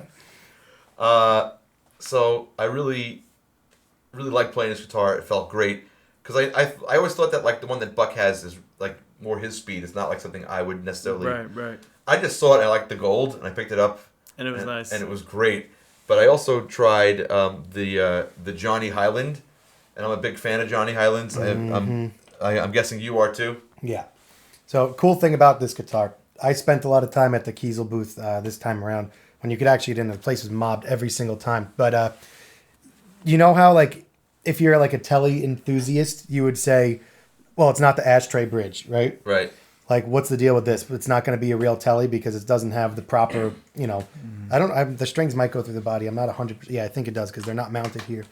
S1: So I really, really like playing this guitar. It felt great. Because I always thought that, like, the one that Buck has is, like, more his speed. It's not like something I would necessarily...
S2: Right.
S1: I just saw it and I liked the gold, and I picked it up.
S2: And it was nice.
S1: And it was great. But I also tried the Johnny Highland, and I'm a big fan of Johnny Highlands. I'm guessing you are too?
S3: Yeah. So, cool thing about this guitar, I spent a lot of time at the Kiesel booth this time around, when you could actually get in. The place was mobbed every single time. But you know how, like, if you're like a telly enthusiast, you would say, well, it's not the ashtray bridge, right?
S1: Right.
S3: Like, what's the deal with this? It's not going to be a real telly because it doesn't have the proper, the strings might go through the body. I'm not 100%. Yeah, I think it does because they're not mounted here.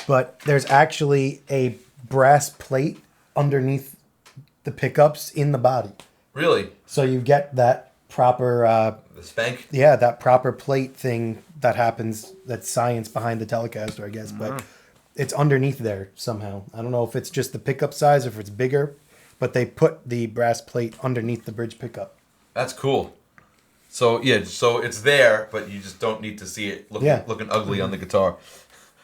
S3: But there's actually a brass plate underneath the pickups in the body.
S1: Really?
S3: So you get that proper...
S1: the spank?
S3: Yeah, that proper plate thing that happens. That's science behind the Telecaster, I guess. But it's underneath there somehow. I don't know if it's just the pickup size or if it's bigger. But they put the brass plate underneath the bridge pickup.
S1: That's cool. So, yeah, so it's there, but you just don't need to see it looking ugly on the guitar.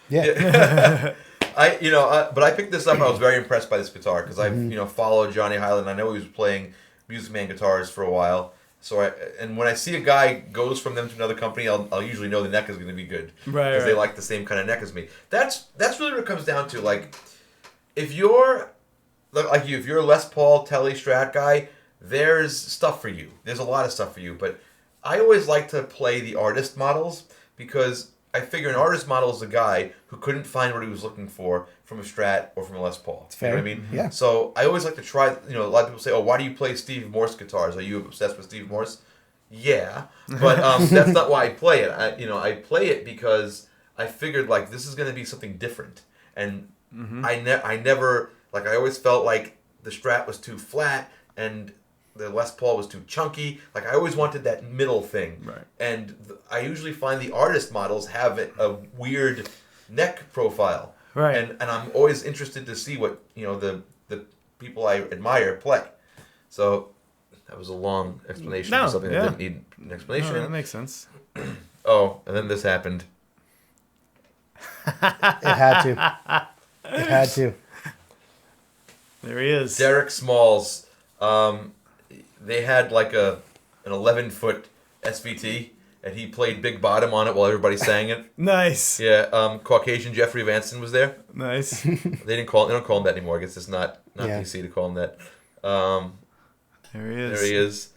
S3: Yeah.
S1: But I picked this up. I was very impressed by this guitar because I've followed Johnny Highland. I know he was playing Music Man guitars for a while. So when I see a guy goes from them to another company, I'll usually know the neck is going to be good,
S2: right?
S1: Because they like the same kind of neck as me. That's really what it comes down to. Like, if you're a Les Paul Tele Strat guy, there's stuff for you. There's a lot of stuff for you. But I always like to play the artist models because I figure an artist model is a guy who couldn't find what he was looking for from a Strat or from a Les Paul.
S3: It's fair.
S1: You know what I mean?
S3: Yeah.
S1: So I always like to try, a lot of people say, oh, why do you play Steve Morse guitars? Are you obsessed with Steve Morse? Yeah. But that's not why I play it. I play it because I figured, like, this is going to be something different. And I never, like, I always felt like the Strat was too flat and the Les Paul was too chunky. Like, I always wanted that middle thing.
S2: Right.
S1: And I usually find the artist models have a weird neck profile.
S2: Right.
S1: And I'm always interested to see what, the people I admire play. So that was a long explanation for something that didn't need an explanation.
S2: No, that makes sense.
S1: Oh, and then this happened.
S3: It had to. It had to.
S2: There he is.
S1: Derek Smalls. They had like an 11-foot SVT, and he played Big Bottom on it while everybody sang it.
S2: Nice.
S1: Yeah, Caucasian Jeffrey Vanson was there.
S2: Nice.
S1: They don't call him that anymore. I guess it's not PC to call him that.
S2: There he is.
S1: There he is.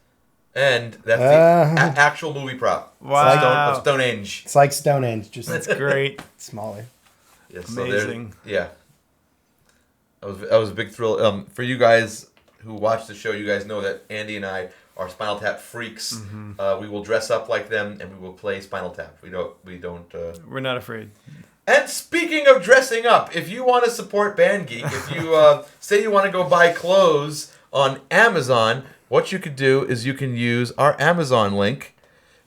S1: And that's the actual movie prop.
S2: Wow.
S1: Of Stonehenge.
S3: It's like Stonehenge, just
S2: That's great.
S3: smaller.
S1: Yeah,
S2: Amazing.
S1: Yeah. That was a big thrill. For you guys who watch the show, you guys know that Andy and I are Spinal Tap freaks.
S2: Mm-hmm.
S1: We will dress up like them and we will play Spinal Tap. We don't.
S2: We're not afraid.
S1: And speaking of dressing up, if you want to support Band Geek, if you say you want to go buy clothes on Amazon, what you could do is you can use our Amazon link,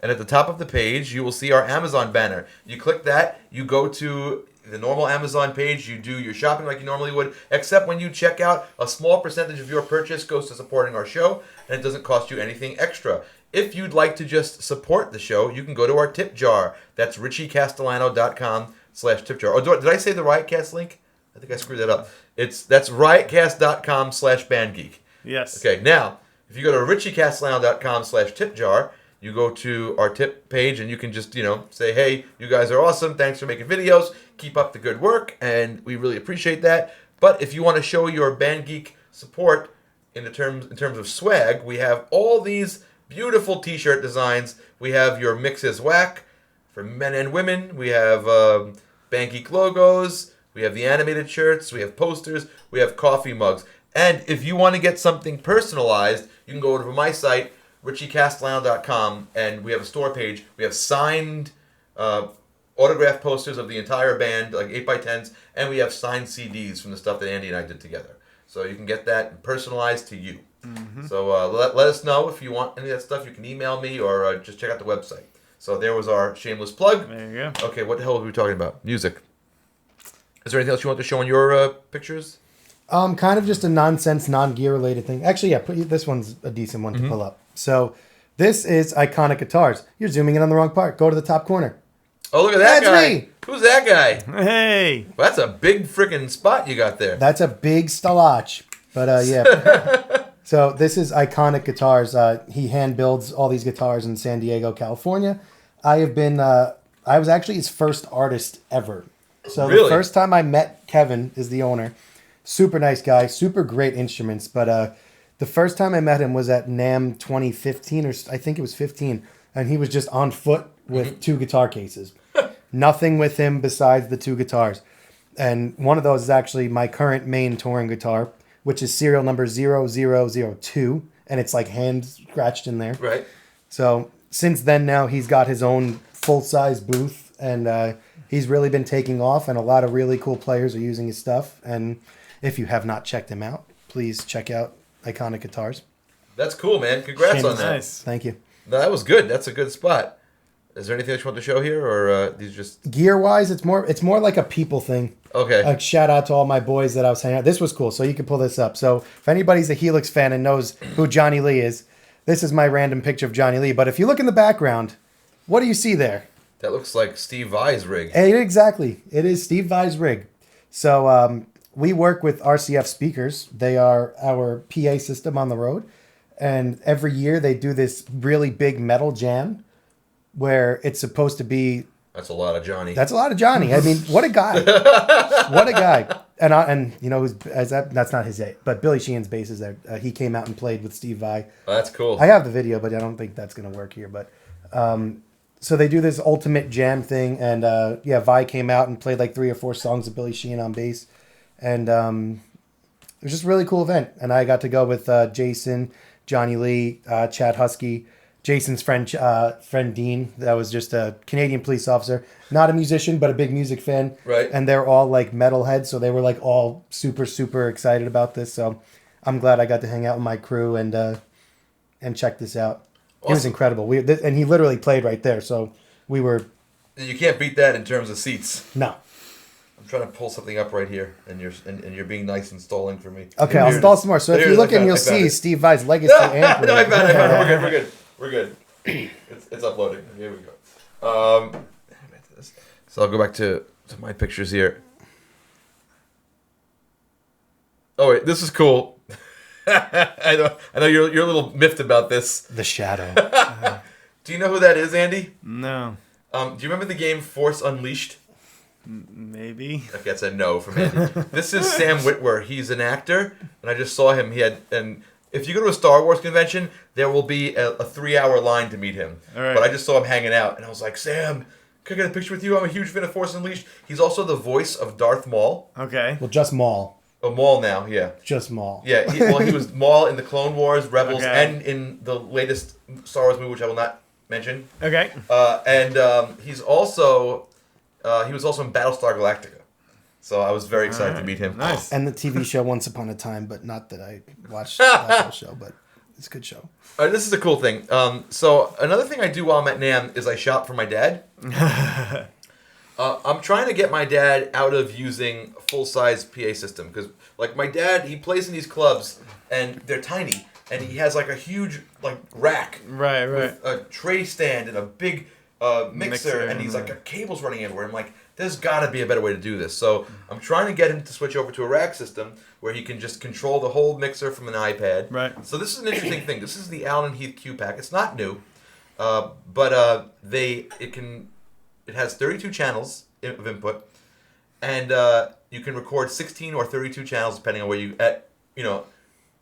S1: and at the top of the page, you will see our Amazon banner. You click that, you go to the normal Amazon page, you do your shopping like you normally would, except when you check out, a small percentage of your purchase goes to supporting our show, and it doesn't cost you anything extra. If you'd like to just support the show, you can go to our tip jar. That's richiecastellano.com/tip jar. Oh, did I say the Riotcast link? I think I screwed that up. That's riotcast.com/bandgeek.
S2: Yes.
S1: Okay, now, if you go to richiecastellano.com/tip jar, you go to our tip page and you can just, say, hey, you guys are awesome. Thanks for making videos. Keep up the good work, and we really appreciate that. But if you want to show your Band Geek support in terms of swag, we have all these beautiful t-shirt designs. We have your Mix is Whack for men and women. We have Band Geek logos. We have the animated shirts. We have posters. We have coffee mugs. And if you want to get something personalized, you can go over to my site, richiecastellano.com, and we have a store page. We have signed autographed posters of the entire band, like 8x10s, and we have signed CDs from the stuff that Andy and I did together. So you can get that personalized to you. Mm-hmm. So let us know if you want any of that stuff. You can email me or just check out the website. So there was our shameless plug.
S2: There you go.
S1: Okay, what the hell were we talking about? Music. Is there anything else you want to show on your pictures?
S3: Kind of just a nonsense, non-gear related thing. Actually, yeah, this one's a decent one to pull up. So this is Iconic Guitars. You're zooming in on the wrong part. Go to the top corner.
S1: Oh, look at that
S3: That's
S1: guy.
S3: me.
S1: Who's that guy?
S2: Hey.
S1: Well, that's a big freaking spot you got there.
S3: That's a big Sterlacci. But yeah. So this is Iconic Guitars. He hand builds all these guitars in San Diego, California. I was actually his first artist ever. So
S1: Really?
S3: The first time I met Kevin, is the owner. Super nice guy, super great instruments. But the first time I met him was at NAMM 2015, or I think it was 15. And he was just on foot with two guitar cases. Nothing with him besides the two guitars. And one of those is actually my current main touring guitar, which is serial number 0002. And it's like hand scratched in there.
S1: Right.
S3: So since then now he's got his own full-size booth. And he's really been taking off. And a lot of really cool players are using his stuff. And if you have not checked him out, please check out Iconic Guitars.
S1: That's cool, man. Congrats on that.
S2: Nice.
S3: Thank you.
S1: No, that was good. That's a good spot. Is there anything else you want to show here, or these just
S3: Gear-wise, it's more like a people thing.
S1: okay?
S3: A shout out to all my boys that I was hanging out. This was cool, so you can pull this up. So if anybody's a Helix fan and knows who Johnny Lee is, this is my random picture of Johnny Lee. But if you look in the background, what do you see there?
S1: That looks like Steve Vai's rig.
S3: Exactly. It is Steve Vai's rig. So we work with RCF speakers. They are our PA system on the road. And every year they do this really big metal jam where it's supposed to be...
S1: That's a lot of Johnny.
S3: That's a lot of Johnny. I mean, what a guy. What a guy. And you know, that's not his A, but Billy Sheehan's bass is there. He came out and played with Steve Vai.
S1: Oh, that's cool.
S3: I have the video, but I don't think that's going to work here. But so they do this ultimate jam thing. And yeah, Vai came out and played like 3 or 4 songs of Billy Sheehan on bass. And it was just a really cool event. And I got to go with Jason, Johnny Lee, Chad Husky, Jason's friend Dean. That was just a Canadian police officer, not a musician, but a big music fan.
S1: Right.
S3: And they're all like metalheads, so they were like all super, super excited about this. So I'm glad I got to hang out with my crew and check this out. Awesome. It was incredible. And he literally played right there, so we were...
S1: You can't beat that in terms of seats.
S3: No.
S1: I'm trying to pull something up right here, and you're being nice and stalling for me.
S3: Okay, I'll stall some more. So if you look in, you'll see Steve Vai's legacy amp.
S1: No, I found it. We're good. It's uploading. Here we go. So I'll go back to my pictures here. Oh wait, this is cool. I know you're a little miffed about this.
S3: The shadow.
S1: Do you know who that is, Andy?
S2: No.
S1: Do you remember the game Force Unleashed?
S2: Maybe.
S1: Okay, that's a no from Andy. This is Sam Witwer. He's an actor, and I just saw him. And if you go to a Star Wars convention, there will be a 3-hour line to meet him.
S2: All right.
S1: But I just saw him hanging out, and I was like, Sam, can I get a picture with you? I'm a huge fan of Force Unleashed. He's also the voice of Darth Maul.
S2: Okay.
S3: Well, just Maul.
S1: Oh, Maul now, yeah.
S3: Just Maul.
S1: Yeah, he was Maul in the Clone Wars, Rebels,
S2: Okay.
S1: and in the latest Star Wars movie, which I will not mention.
S2: Okay.
S1: And he was also in Battlestar Galactica. So I was very excited to meet him.
S2: Nice.
S3: And the TV show Once Upon a Time, but not that I watched that whole show, but it's a good show.
S1: This is a cool thing. So another thing I do while I'm at NAMM is I shop for my dad. I'm trying to get my dad out of using a full-size PA system because, like, my dad, he plays in these clubs and they're tiny, and he has like a huge like rack
S2: Right.
S1: with a tray stand and a big mixer, and he's like, cables running everywhere. I'm like, there's got to be a better way to do this. So I'm trying to get him to switch over to a rack system where he can just control the whole mixer from an iPad.
S2: Right.
S1: So this is an interesting thing. This is the Allen and Heath Q Pack. It's not new, but it has 32 channels of input, and you can record 16 or 32 channels depending on where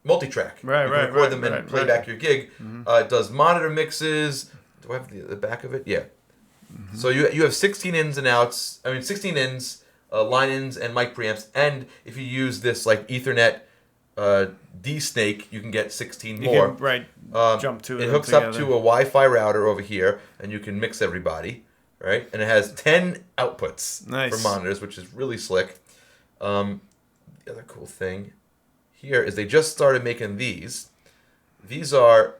S1: multi-track.
S2: Right,
S1: you can record them and
S2: right,
S1: play back your gig. It does monitor mixes. Do I have the back of it? Yeah. So you have 16 ins and outs. 16 ins, line ins, and mic preamps. And if you use this like Ethernet D-Snake, you can get 16 more.
S2: You can, jump to
S1: it
S2: them
S1: hooks
S2: together.
S1: up to a Wi-Fi router over here, and you can mix everybody, right? And it has 10 outputs
S2: Nice.
S1: for monitors, which is really slick. The other cool thing here is they just started making these. These are...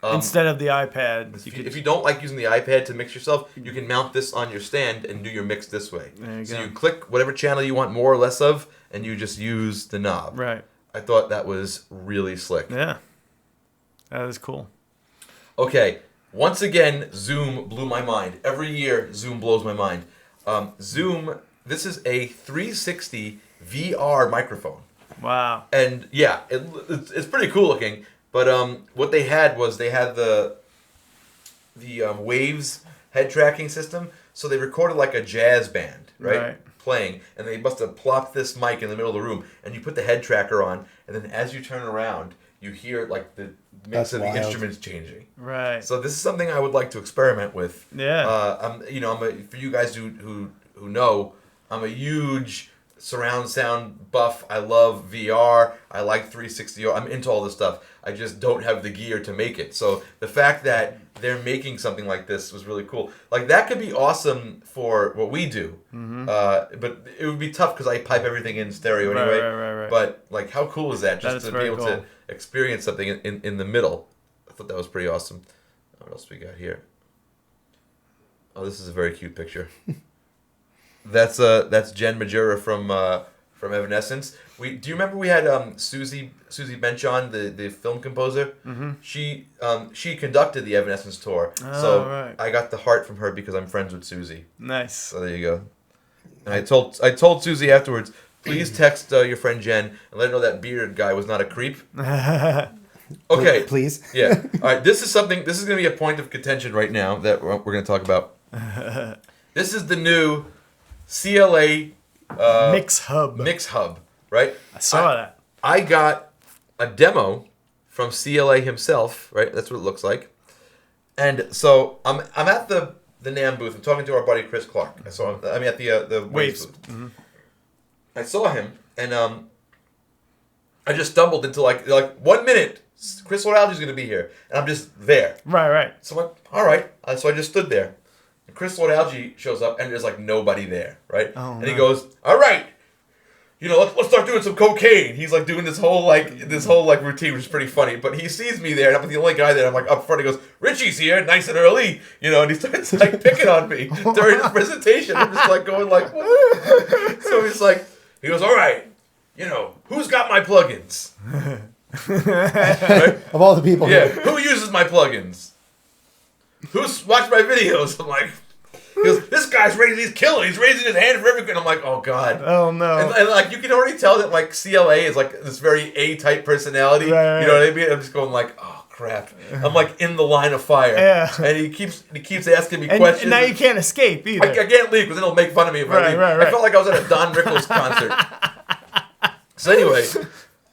S2: Instead of the iPad,
S1: if you don't like using the iPad to mix yourself, you can mount this on your stand and do your mix this way.
S2: There you
S1: So
S2: go.
S1: you click whatever channel you want more or less of, and you just use the knob.
S2: Right.
S1: I thought that was really slick.
S2: Yeah. That is cool.
S1: Okay, once again, Zoom blew my mind. Every year, Zoom blows my mind. Zoom, this is a 360 VR microphone.
S2: Wow.
S1: And yeah, it's pretty cool looking. But what they had was the Waves head tracking system. So they recorded like a jazz band, right? Playing, and they must have plopped this mic in the middle of the room, and you put the head tracker on, and then as you turn around, you hear like the mix of the instruments changing.
S2: Right.
S1: So this is something I would like to experiment with.
S2: Yeah.
S1: For you guys who know, I'm a huge surround sound buff. I love VR. I like 360. I'm into all this stuff. I just don't have the gear to make it. So the fact that they're making something like this was really cool. Like that could be awesome for what we do. But it would be tough because I pipe everything in stereo anyway.
S2: Right.
S1: But like, how cool is that? Just
S2: That is
S1: to be
S2: very
S1: able to experience something in the middle. I thought that was pretty awesome. What else we got here? Oh, this is a very cute picture. That's Jen Majura from Evanescence. Do you remember we had Susie Bench on, the film composer? Mm-hmm. She conducted the Evanescence tour.
S2: Right.
S1: I got the heart from her because I'm friends with Susie.
S2: Nice.
S1: So there you go. And I told Susie afterwards, please text your friend Jen and let her know that bearded guy was not a creep. Okay.
S3: Please.
S1: Yeah. All right. This is going to be a point of contention right now that we're going to talk about. This is the new CLA
S2: Mix Hub.
S1: Right?
S2: I saw that.
S1: I got a demo from CLA himself, right? That's what it looks like. And so I'm at the NAMM booth. I'm talking to our buddy Chris Clark. I saw him. At the Waves booth. Mm-hmm. I saw him, and I just stumbled into like 1 minute. Chris Lord-Alge's going to be here, and I'm just there.
S2: Right.
S1: So I'm all right. So I just stood there. And Chris Lord-Alge shows up, and there's like nobody there, right?
S2: Oh,
S1: and he goes, "All right, let's start doing some cocaine." He's like doing this whole routine, which is pretty funny. But he sees me there, and I'm the only guy there. I'm like up front. He goes, "Richie's here, nice and early," and he starts like picking on me during his presentation. I'm just like going like, what? So he goes, "All right, who's got my plugins?" Right?
S3: Of all the people.
S1: Yeah, who uses my plugins? Who's watched my videos? I'm like, he goes, this guy's he's killing. He's raising his hand for everything. I'm like, oh god.
S2: Oh no.
S1: And like you can already tell that like CLA is like this very A-type personality.
S2: Right.
S1: You know what I mean? I'm just going like, oh crap. I'm like in the line of fire.
S2: Yeah.
S1: And he keeps asking me questions.
S2: And now you can't escape either.
S1: I can't leave because then he'll make fun of me if I leave.
S2: Right.
S1: I felt like I was at a Don Rickles concert. So anyway,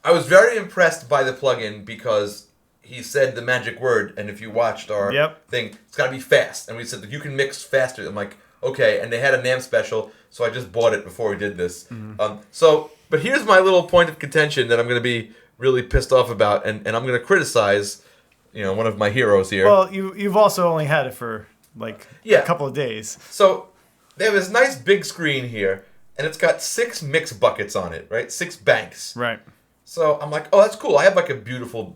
S1: I was very impressed by the plugin because he said the magic word, and if you watched our thing, it's got to be fast. And we said that you can mix faster. I'm like, okay. And they had a NAMM special, so I just bought it before we did this. But here's my little point of contention that I'm going to be really pissed off about, and I'm going to criticize, one of my heroes here.
S2: Well, you've also only had it for like a couple of days.
S1: So they have this nice big screen here, and it's got 6 mix buckets on it, right? 6 banks.
S2: Right.
S1: So I'm like, oh, that's cool. I have beautiful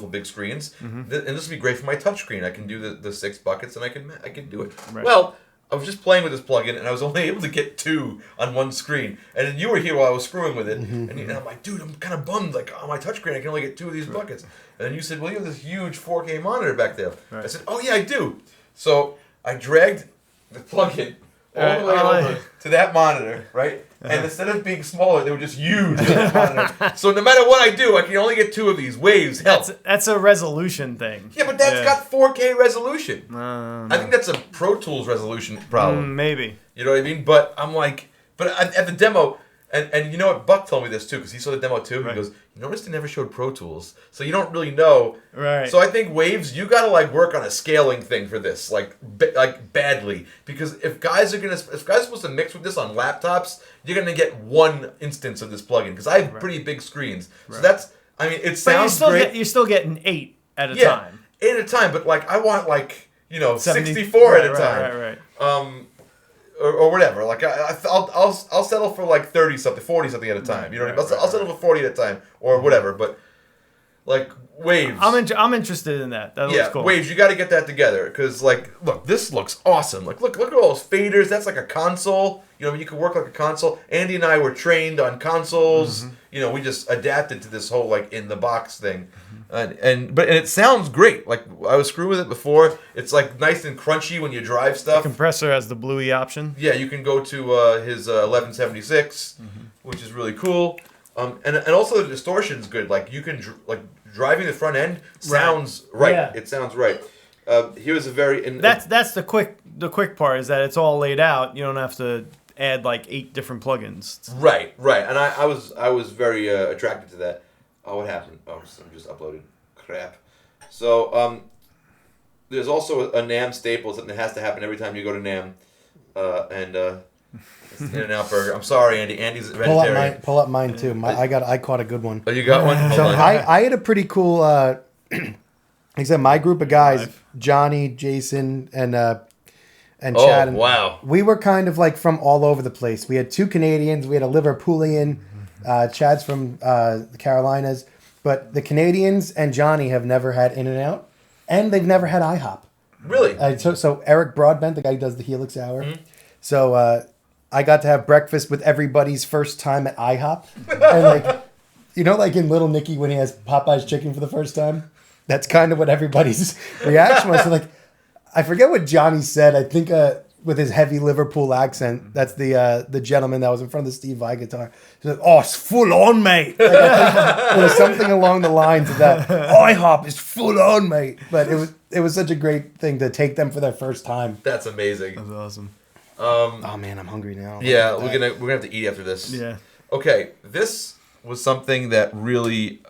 S1: big screens, and this would be great for my touchscreen. I can do the 6 buckets, and I can do it.
S2: Right.
S1: Well, I was just playing with this plugin, and I was only able to get 2 on one screen. And then you were here while I was screwing with it, and I'm like, dude, I'm kind of bummed. Like, on my touchscreen, I can only get 2 of these buckets. And then you said, well, you have this huge 4K monitor back there. Right. I said, oh, yeah, I do. So I dragged the plugin all the way over to that monitor, right? And instead of being smaller, they were just huge on that monitor. So no matter what I do, I can only get 2 of these. Waves help.
S2: That's a resolution thing.
S1: Yeah, but that's got 4K resolution. I think that's a Pro Tools resolution problem.
S2: Maybe.
S1: You know what I mean? But I'm like, at the demo, and you know what? Buck told me this too, because he saw the demo too. He goes, you notice they never showed Pro Tools, so you don't really know.
S2: Right.
S1: So I think Waves, you got to work on a scaling thing for this, like badly, because if guys are supposed to mix with this on laptops, you're gonna get 1 instance of this plugin, because I have pretty big screens. Right. So that's, it sounds great.
S2: You're still getting 8 at a time.
S1: 8 at a time, but I want 64 at a time.
S2: Right.
S1: Or whatever. I'll settle for 30 something, 40 something at a time. You know what I mean? I'll settle for 40 at a time or whatever. But Waves.
S2: I'm interested in that. That looks cool.
S1: Waves. You got to get that together because look, this looks awesome. Look at all those faders. That's like a console. You can work like a console. Andy and I were trained on consoles. We just adapted to this whole in the box thing. But it sounds great. I was screwing with it before. It's nice and crunchy when you drive stuff.
S2: The compressor has the bluey option.
S1: Yeah, you can go to his 1176, which is really cool. And also the distortion's good. You can driving the front end sounds right. Yeah. It sounds right. Here's a very
S2: that's the quick part is that it's all laid out. You don't have to add 8 different plugins.
S1: Right. And I was very attracted to that. Oh, what happened? Oh, I'm just uploaded. Crap. So, there's also a NAMM staple, something that has to happen every time you go to NAMM. It's In-N-Out Burger. I'm sorry, Andy. Andy's vegetarian.
S3: Pull up mine too. I caught a good one.
S1: Oh, you got one?
S3: So I had a pretty cool, like I said, my group of guys, Johnny, Jason, and Chad. And
S1: wow.
S3: We were kind of from all over the place. We had 2 Canadians. We had a Liverpoolian. Chad's from the Carolinas, but the Canadians and Johnny have never had In-N-Out, and they've never had IHOP.
S1: Really?
S3: So Eric Broadbent, the guy who does the Helix Hour. So I got to have breakfast with everybody's first time at IHOP, and in Little Nicky when he has Popeye's chicken for the first time. That's kind of what everybody's reaction was. So I forget what Johnny said. I think with his heavy Liverpool accent, that's the gentleman that was in front of the Steve Vai guitar. He's like, "Oh, it's full on, mate." I think it was something along the lines of that. IHOP is full on, mate. But it was such a great thing to take them for their first time.
S1: That's amazing.
S2: That's awesome.
S3: Oh man, I'm hungry now.
S1: Yeah, we're gonna have to eat after this.
S2: Yeah.
S1: Okay, this was something that really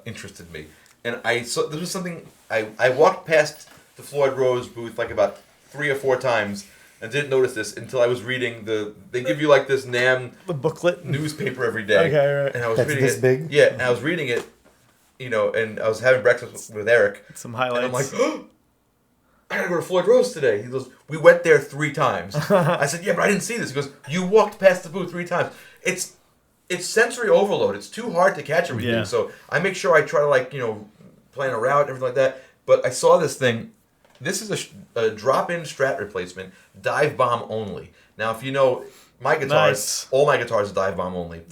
S1: interested me, and this was something I walked past the Floyd Rose booth about 3 or 4 times. I didn't notice this until I was reading they give you this NAMM
S2: the booklet
S1: newspaper every day.
S2: Okay, right.
S1: And I was
S3: That's
S1: reading
S3: this
S1: it.
S3: big?
S1: Yeah, and I was reading it, and I was having breakfast with Eric.
S2: Some highlights.
S1: And I'm like, oh, I gotta go to Floyd Rose today. He goes, we went there 3 times. I said, yeah, but I didn't see this. He goes, you walked past the booth 3 times. It's sensory overload. It's too hard to catch everything.
S2: Yeah.
S1: So I make sure I try to plan a route and everything like that. But I saw this thing. This is a drop-in Strat replacement, dive bomb only. Now, if you know my guitars, all my guitars are dive bomb only,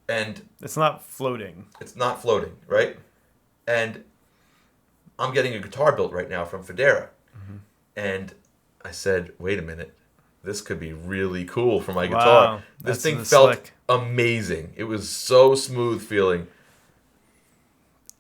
S1: and
S2: it's not floating.
S1: It's not floating, right? And I'm getting a guitar built right now from Federa, and I said, wait a minute, this could be really cool for my guitar. This thing felt amazing. It was so smooth feeling.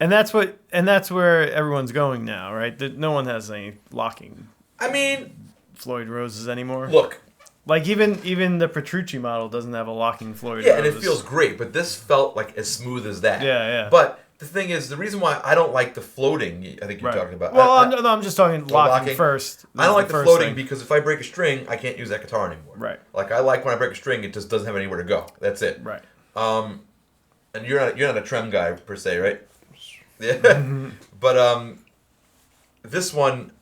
S2: And that's where everyone's going now, right? No one has any locking.
S1: I mean,
S2: Floyd Roses anymore.
S1: Look,
S2: like even the Petrucci model doesn't have a locking Floyd.
S1: Yeah,
S2: Rose.
S1: and it feels great, but this felt like as smooth as that.
S2: Yeah.
S1: But the thing is, the reason why I don't like the floating, I think you're talking about.
S2: Well, I'm just talking locking first.
S1: I don't like the floating because if I break a string, I can't use that guitar anymore.
S2: Right.
S1: Like I like when I break a string, it just doesn't have anywhere to go. That's it.
S2: Right.
S1: And you're not a trem guy per se, right? Yeah. But this one,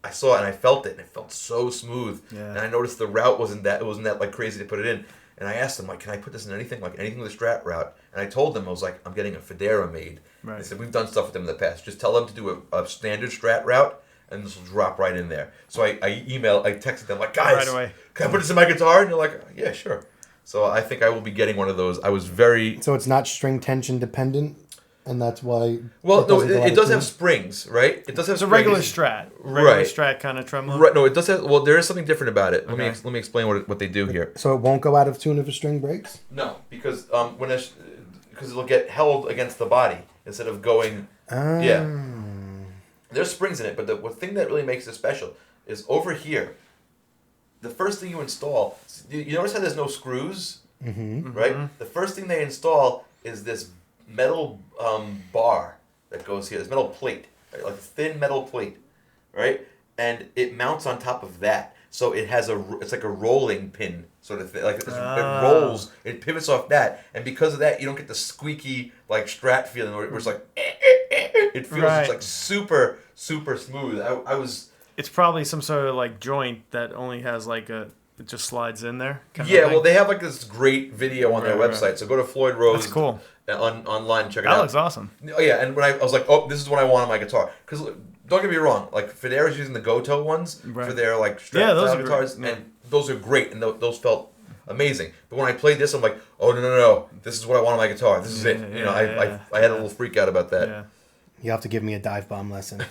S1: I saw it and I felt it, and it felt so smooth. Yeah. And I noticed the route wasn't that like crazy to put it in. And I asked them, like, can I put this in anything with a Strat route? And I told them, I was like, I'm getting a Federa made. Right. They said, we've done stuff with them in the past. Just tell them to do a standard Strat route, and this will drop right in there. So I texted them, like, guys, can I put this in my guitar? And they're like, yeah, sure. So I think I will be getting one of those. I was very...
S3: So it's not string tension dependent? And that's why...
S1: Well, no, it does have springs, right? It does have springs.
S2: It's a regular Strat. Regular Strat kind of tremolo.
S1: Right, no, it does have... Well, there is something different about it. Okay. Let me explain what they do here.
S3: So it won't go out of tune if a string breaks?
S1: No, because it'll get held against the body instead of going... Yeah. There's springs in it, but the thing that really makes it special is over here. The first thing you install... You notice how there's no screws? Mm-hmm. Right? Mm-hmm. The first thing they install is this metal bar that goes here. This metal plate, right? Like a thin metal plate, right? And it mounts on top of that. So it has it's like a rolling pin sort of thing. Like it rolls, it pivots off that, and because of that, you don't get the squeaky like Strat feeling where it's like it feels it's like super super smooth. I was.
S2: It's probably some sort of like joint that only has like it just slides in there.
S1: Yeah, well, they have like this great video on their website. Right. So go to Floyd Rose.
S2: That's cool.
S1: Online, check it out.
S2: That looks awesome.
S1: Oh yeah, and when I was like, oh, this is what I want on my guitar. Because don't get me wrong, like Federa's using the Goto ones for their like Strat style guitars, and those are great, and those felt amazing. But when I played this, I'm like, oh no, this is what I want on my guitar. This is it. I had a little freak out about that.
S3: Yeah. You have to give me a dive bomb lesson.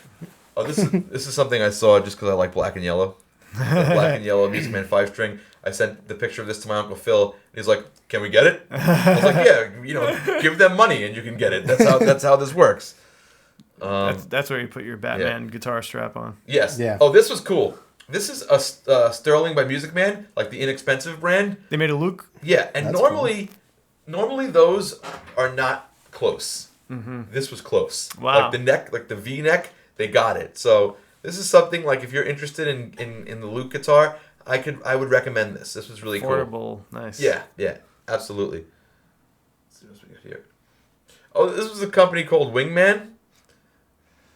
S1: Oh, this is something I saw just because I like black and yellow. Black and yellow Music Man 5-string. I sent the picture of this to my Uncle Phil, and he's like, "Can we get it?" I was like, "Yeah, give them money and you can get it. That's how this works."
S2: That's where you put your Batman guitar strap on.
S1: Yes. Yeah. Oh, this was cool. This is a Sterling by Music Man, like the inexpensive brand.
S2: They made a Luke.
S1: Yeah, and normally those are not close. Mm-hmm. This was close.
S2: Wow.
S1: Like the neck, like the V neck, they got it. So this is something like if you're interested in the Luke guitar, I would recommend this. This was really
S2: affordable, nice.
S1: Yeah, absolutely. Let's see what we got here. Oh, this was a company called Wingman.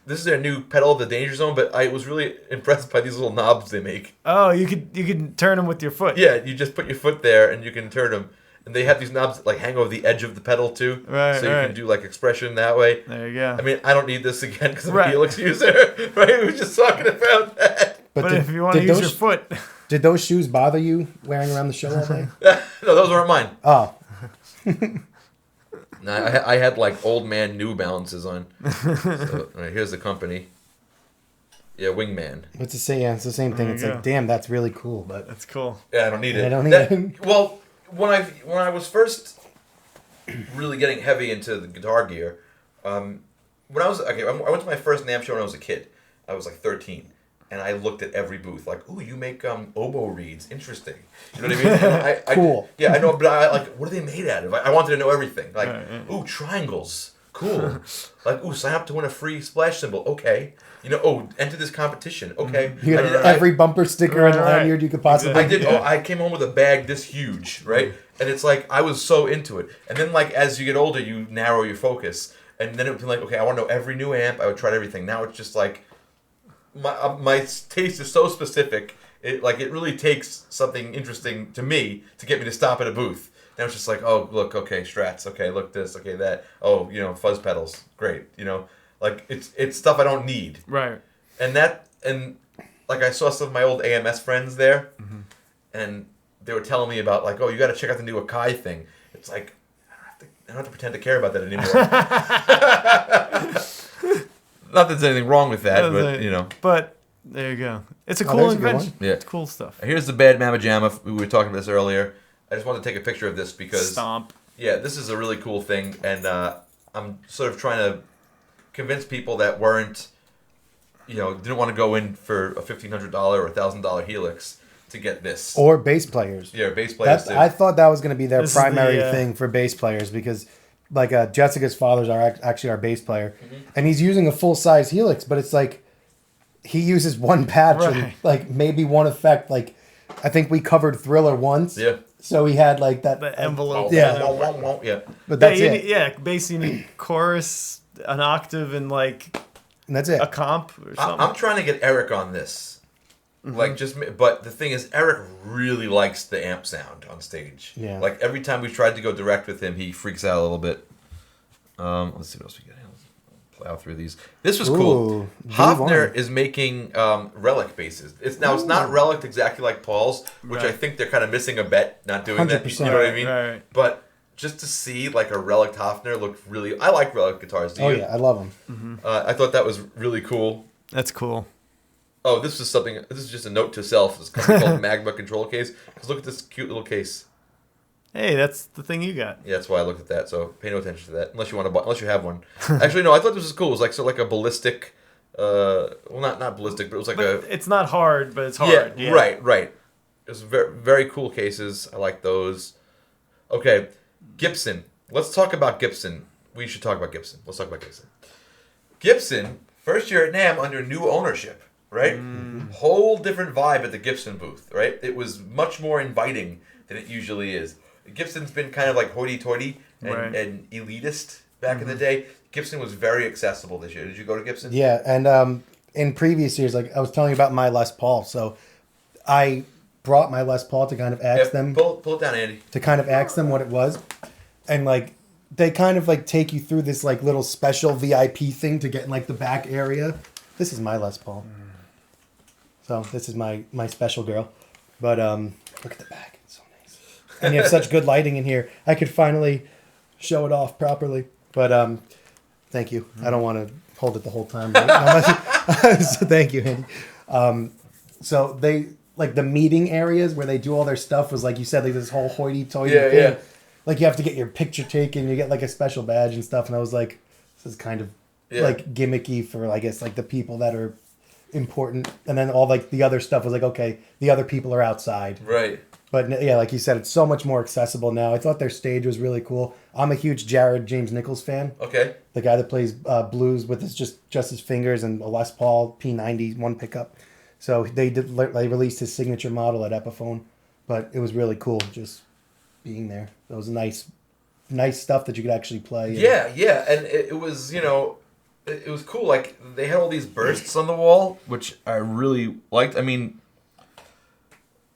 S1: This is their new pedal, the Danger Zone, but I was really impressed by these little knobs they make.
S2: Oh, you can turn them with your foot.
S1: Yeah, you just put your foot there and you can turn them. And they have these knobs that like hang over the edge of the pedal too.
S2: Right,
S1: so you can do like expression that way.
S2: There you go.
S1: I mean, I don't need this again because I'm a Helix user, right? We were just talking about that.
S2: But if you want to use your foot.
S3: Did those shoes bother you wearing around the show all day?
S1: No, those weren't mine.
S3: Oh.
S1: No, I had like old man New Balances on. So, all right, here's the company. Yeah, Wingman.
S3: It's the same thing. It's like, damn, that's really cool, but
S2: that's cool.
S1: Yeah, I don't need it.
S3: I don't need it.
S1: Well, when I was first really getting heavy into the guitar gear, I went to my first NAMM show when I was a kid. I was like 13. And I looked at every booth, like, ooh, you make oboe reeds. Interesting. You know what I mean? And
S3: cool.
S1: I know, but I like, what are they made out of? I wanted to know everything. Like, ooh, triangles. Cool. Like, ooh, sign up to win a free splash cymbal. Okay. Enter this competition. Okay.
S3: You got every bumper sticker and lanyard you could possibly.
S1: I did. Yeah. I came home with a bag this huge, right? And it's like I was so into it. And then like as you get older, you narrow your focus. And then it would be like, okay, I want to know every new amp. I would try everything. Now it's just like. My taste is so specific. It really takes something interesting to me to get me to stop at a booth. Now it's just like, oh look, okay, Strats, okay, look this, okay that, oh fuzz pedals, great, like it's stuff I don't need.
S2: Right.
S1: And like I saw some of my old AMS friends there, and they were telling me about like, oh, you got to check out the new Akai thing. It's like I don't have to pretend to care about that anymore. Not that there's anything wrong with that, but
S2: But there you go. It's a cool invention.
S1: Yeah.
S2: It's cool stuff.
S1: Here's the Bad Mama Jamma. We were talking about this earlier. I just wanted to take a picture of this because...
S2: Stomp.
S1: Yeah, this is a really cool thing, and I'm sort of trying to convince people that weren't, didn't want to go in for a $1,500 or $1,000 Helix to get this.
S3: Or bass players.
S1: Yeah, bass players too.
S3: I thought that was going to be their
S2: This is
S3: primary
S2: the,
S3: thing for bass players because, like, Jessica's father's actually our bass player, and he's using a full-size Helix, but it's like he uses one patch and like maybe one effect. Like, I think we covered Thriller once.
S1: Yeah.
S3: So he had like that
S2: The envelope.
S1: Yeah.
S3: But that's it.
S2: Bass, you need chorus, an octave, and like
S3: And that's it.
S2: a comp or something.
S1: I'm trying to get Eric on this. But the thing is, Eric really likes the amp sound on stage.
S3: Yeah.
S1: Like every time we tried to go direct with him, he freaks out a little bit. Let's see what else we get. Let's plow through these. This was cool.
S3: Ooh,
S1: Hofner
S3: V1.
S1: is making relic basses. It's not relic exactly like Paul's, which I think they're kind of missing a bet not doing that.
S3: 100%.
S1: You know what I mean?
S2: Right.
S1: But just to see like a relic Hofner looked really. I like relic guitars. Do you?
S3: Oh yeah, I love them.
S1: I thought that was really cool.
S2: That's cool.
S1: Oh, this is just a note to self. This company called Magma Control Case. Because look at this cute little case.
S2: Hey, that's the thing you got.
S1: Yeah, that's why I looked at that. So pay no attention to that unless you want to buy, unless you have one. Actually, no. I thought this was cool. It was like a ballistic. Well, not ballistic, but it was like
S2: It's not hard, but it's hard.
S1: Yeah, right. It was very very cool cases. I like those. Okay, Gibson. Let's talk about Gibson. We should talk about Gibson. Let's talk about Gibson. Gibson, first year at NAMM under new ownership. Right? Whole different vibe at the Gibson booth, right? It was much more inviting than it usually is. Gibson's been kind of like hoity-toity and elitist back in the day. Gibson was very accessible this year. Did you go to Gibson?
S3: Yeah, and in previous years, like I was telling you about my Les Paul, so I brought my Les Paul to kind of ask them.
S1: Pull it down, Andy.
S3: To kind of ask them what it was, and like they kind of like take you through this like little special VIP thing to get in like the back area. This is my Les Paul. So this is my special girl. But look at the back. It's so nice. And you have such good lighting in here. I could finally show it off properly. But thank you. I don't want to hold it the whole time. Right? So thank you, Andy. So they like the meeting areas where they do all their stuff was like you said, like this whole hoity-toity thing.
S1: Yeah.
S3: Like you have to get your picture taken, you get like a special badge and stuff. And I was like, this is kind of like gimmicky for I guess like the people that are important, and then all like the other stuff was like okay, the other people are outside,
S1: right?
S3: But yeah, like you said, it's so much more accessible now. I thought their stage was really cool. I'm a huge James Nichols fan.
S1: Okay,
S3: the guy that plays blues with his just his fingers and a Les Paul P90 one pickup. So they released his signature model at Epiphone, but it was really cool just being there. It was nice stuff that you could actually play.
S1: Yeah, and it was It was cool. Like they had all these bursts on the wall, which I really liked. I mean,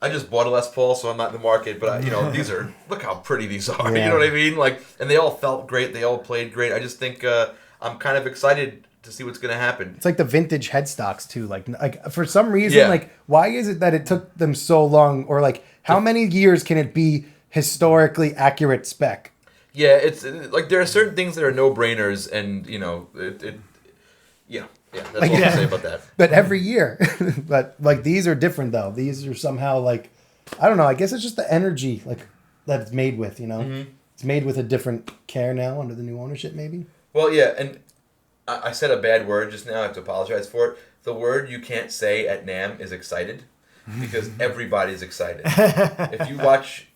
S1: I just bought a Les Paul, so I'm not in the market. But these are look how pretty these are.
S3: Yeah.
S1: You know what I mean? Like, and they all felt great. They all played great. I just think I'm kind of excited to see what's gonna happen.
S3: It's like the vintage headstocks too. Like for some reason, like why is it that it took them so long, or like how many years can it be historically accurate spec?
S1: Yeah, it's like there are certain things that are no-brainers, and that's all I can say about that.
S3: But every year, but like these are different though. These are somehow like, I don't know. I guess it's just the energy like that it's made with. It's made with a different care now under the new ownership, maybe.
S1: Well, yeah, and I said a bad word just now. I have to apologize for it. The word you can't say at NAMM is excited, because everybody's excited. If you watch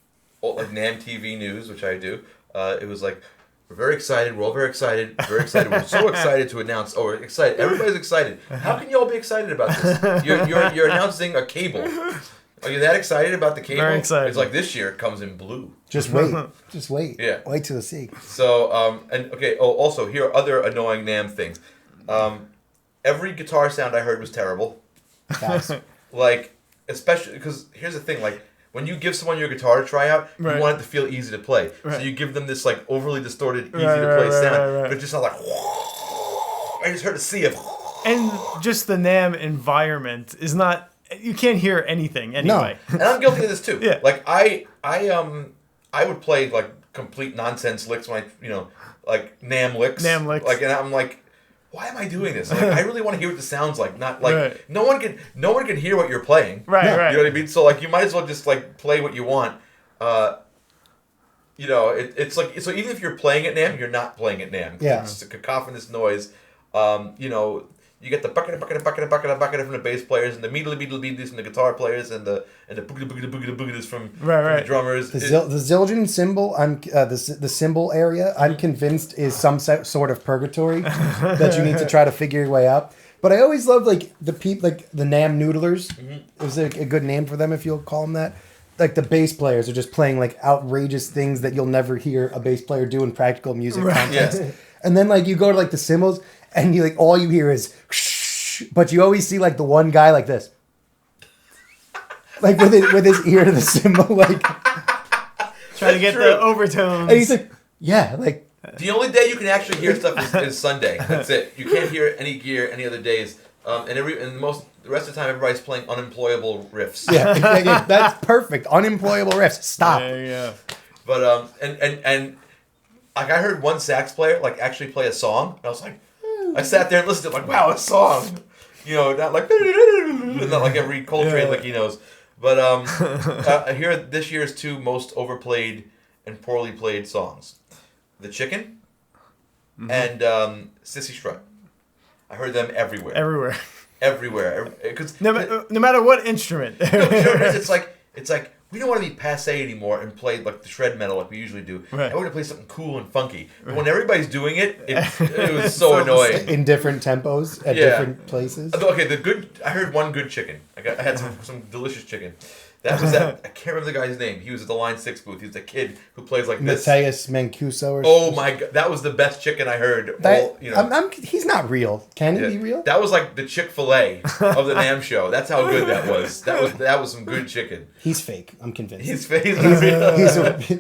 S1: like NAMM TV news, which I do. It was like, we're very excited. We're all very excited. Very excited. We're so excited to announce. Oh, we're excited. Everybody's excited. How can you all be excited about this? You're announcing a cable. Are you that excited about the cable?
S2: Very excited.
S1: It's like this year it comes in blue.
S3: Just wait. Just wait.
S1: Yeah.
S3: Wait till the see.
S1: So, okay. Oh, also, here are other annoying NAMM things. Every guitar sound I heard was terrible.
S3: Facts.
S1: Like, especially, because here's the thing, like, when you give someone your guitar to try out, you want it to feel easy to play.
S2: Right.
S1: So you give them this like overly distorted, easy to play sound, but it just sounds like. I just heard a sea of.
S2: And just the NAMM environment is not. You can't hear anything anyway.
S3: No.
S1: And I'm guilty of this too.
S2: Yeah.
S1: Like I would play like complete nonsense licks when like NAMM licks.
S2: NAMM licks.
S1: Like, and I'm like, why am I doing this? Like, I really want to hear what this sounds like. Not like no one can hear what you're playing.
S2: Right.
S1: You know what I mean? So like you might as well just like play what you want. It's like so even if you're playing at NAMM, you're not playing at NAMM.
S3: Yeah.
S1: It's just a cacophonous noise. You know, you get the bucket from the bass players, and the beedly from the guitar players, and the boogity from the drummers.
S3: The Zildjian cymbal, the cymbal area, I'm convinced is some sort of purgatory that you need to try to figure your way out. But I always loved like the NAMM noodlers. Mm-hmm. Is a good name for them if you'll call them that. Like the bass players are just playing like outrageous things that you'll never hear a bass player do in practical music context. Yeah. And then like you go to like the cymbals and you like all you hear is shh, but you always see like the one guy like this. Like with his ear to the cymbal, like
S2: trying to get the overtones.
S3: And he's like, yeah, like
S1: the only day you can actually hear stuff is Sunday. That's it. You can't hear any gear any other days. The rest of the time, everybody's playing unemployable riffs.
S3: Yeah, that's perfect. Unemployable riffs. Stop.
S2: Yeah.
S1: But and like I heard one sax player like actually play a song, and I was like, I sat there and listened to it, like, wow, a song. You know, not like every Coltrane like he knows. But here are this year's 2 most overplayed and poorly played songs: "The Chicken" and "Sissy Strut." I heard them everywhere. Everywhere. Cause
S2: no matter what instrument.
S1: It's like we don't want to be passe anymore and play like the shred metal like we usually do.
S2: Right.
S1: I want to play something cool and funky. But when everybody's doing it, it was so annoying.
S3: In different tempos at different places.
S1: Okay, I heard one good chicken. I had some delicious chicken. That was that. I can't remember the guy's name. He was at the Line 6 booth. He was a kid who plays like this.
S3: Mateus Mancuso or
S1: oh my god, that was the best chicken I heard.
S3: He's not real. Can he be real?
S1: That was like the Chick-fil-A of the NAMM show. That's how good that was. That was some good chicken.
S3: He's fake. I'm convinced.
S1: He's fake.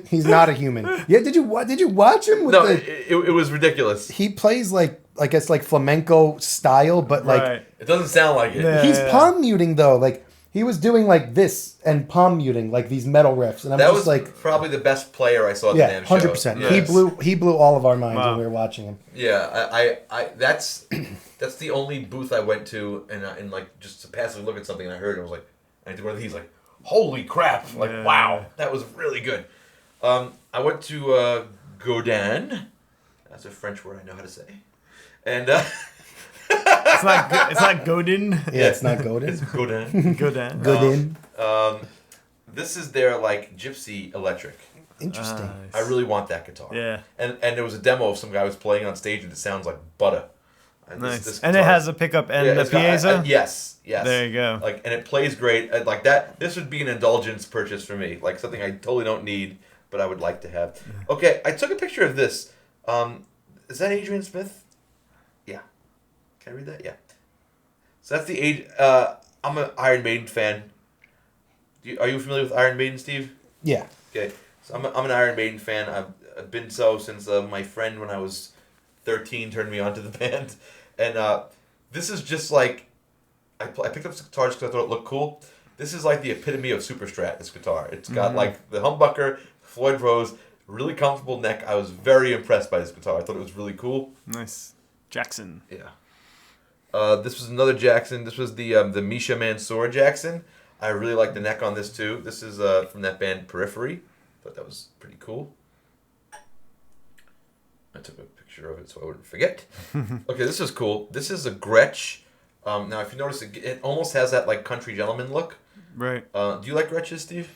S1: He's
S3: not a human. Yeah, did you watch him?
S1: No, it was ridiculous.
S3: He plays like I guess like flamenco style, but like
S1: it doesn't sound like it.
S3: He's palm muting though, like. He was doing like this and palm muting like these metal riffs, and
S1: that was like probably the best player I saw at the NAMM show.
S3: 100%. Yes. He blew all of our minds when we were watching him.
S1: Yeah, I that's the only booth I went to and like just to passively look at something and I heard it, I was like, I did one of these like, holy crap! Like wow, that was really good. I went to Godin. That's a French word I know how to say, and.
S2: It's not Godin.
S3: Yeah, it's not Godin.
S1: It's Godin.
S3: Godin.
S1: This is their like gypsy electric.
S3: Interesting.
S1: I really want that guitar.
S2: Yeah.
S1: And there was a demo of some guy who was playing on stage and it sounds like butter.
S2: Nice. And it has a pickup and a piezo?
S1: Yes.
S2: There you go.
S1: Like, and it plays great. Like that. This would be an indulgence purchase for me. Like something I totally don't need, but I would like to have. Okay, I took a picture of this. Is that Adrian Smith? Yeah. Can I read that? Yeah. So that's the age. I'm an Iron Maiden fan. Are you familiar with Iron Maiden, Steve?
S3: Yeah.
S1: Okay. So I'm an Iron Maiden fan. I've been so since my friend when I was 13 turned me on to the band, and this is just like I picked up this guitar just because I thought it looked cool. This is like the epitome of super strat. This guitar. It's got like the humbucker, Floyd Rose, really comfortable neck. I was very impressed by this guitar. I thought it was really cool.
S2: Nice. Jackson.
S1: Yeah. This was another Jackson. This was the Misha Mansour Jackson. I really like the neck on this too. This is from that band Periphery. Thought that was pretty cool. I took a picture of it so I wouldn't forget. Okay, this is cool. This is a Gretsch. Now, if you notice, it almost has that like country gentleman look.
S2: Right.
S1: Do you like Gretches, Steve?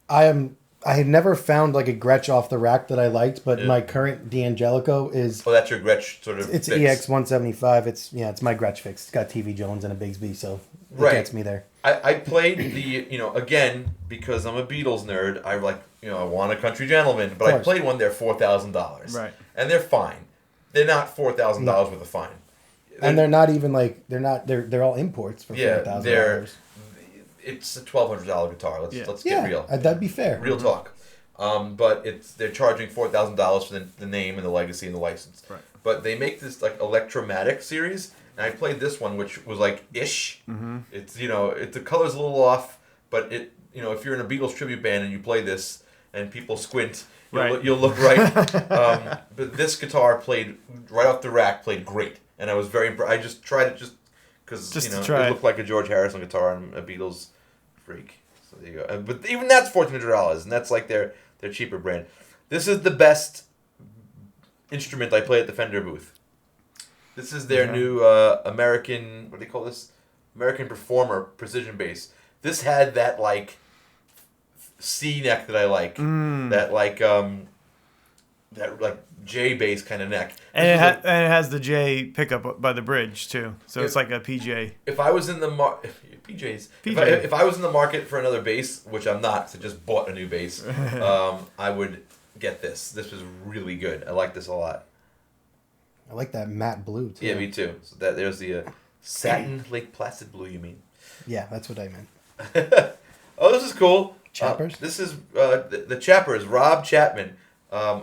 S3: I had never found like a Gretsch off the rack that I liked, but my current D'Angelico is.
S1: Oh, that's your Gretsch sort of.
S3: It's
S1: fix.
S3: EX 175. It's my Gretsch fix. It's got TV Jones and a Bigsby, so it gets me there.
S1: I played again because I'm a Beatles nerd. I I want a country gentleman, but I played one. They're $4,000.
S2: Right.
S1: And they're fine. They're not $4,000 worth of fine.
S3: And they're not even like they're all imports for $4,000.
S1: It's a $1,200 guitar. Let's get real.
S3: That'd be fair.
S1: Real talk. But they're charging $4,000 for the name and the legacy and the license.
S2: Right.
S1: But they make this like Electra Matic series, and I played this one, which was like ish. Mm-hmm. It's the color's a little off, but if you're in a Beatles tribute band and you play this and people squint, you'll look right. But this guitar played right off the rack, played great, and I was very impressed. I just tried it because it looked like a George Harrison guitar and a Beatles freak. So there you go. But even that's $1,400, and that's like their cheaper brand. This is the best instrument I play at the Fender booth. This is their new American, what do they call this? American Performer precision bass. This had that like C neck that I like. That like J bass kind of neck.
S2: And it has the J pickup by the bridge too. So it's like a PJ.
S1: If I was in the PJs. If I was in the market for another bass, which I'm not, so I just bought a new bass, I would get this. This was really good. I like this a lot.
S3: I like that matte blue too.
S1: Yeah, me too. So there's the satin Lake Placid blue. You mean?
S3: Yeah, that's what I meant.
S1: Oh, this is cool.
S3: Chappers.
S1: This is the Chapper is Rob Chapman,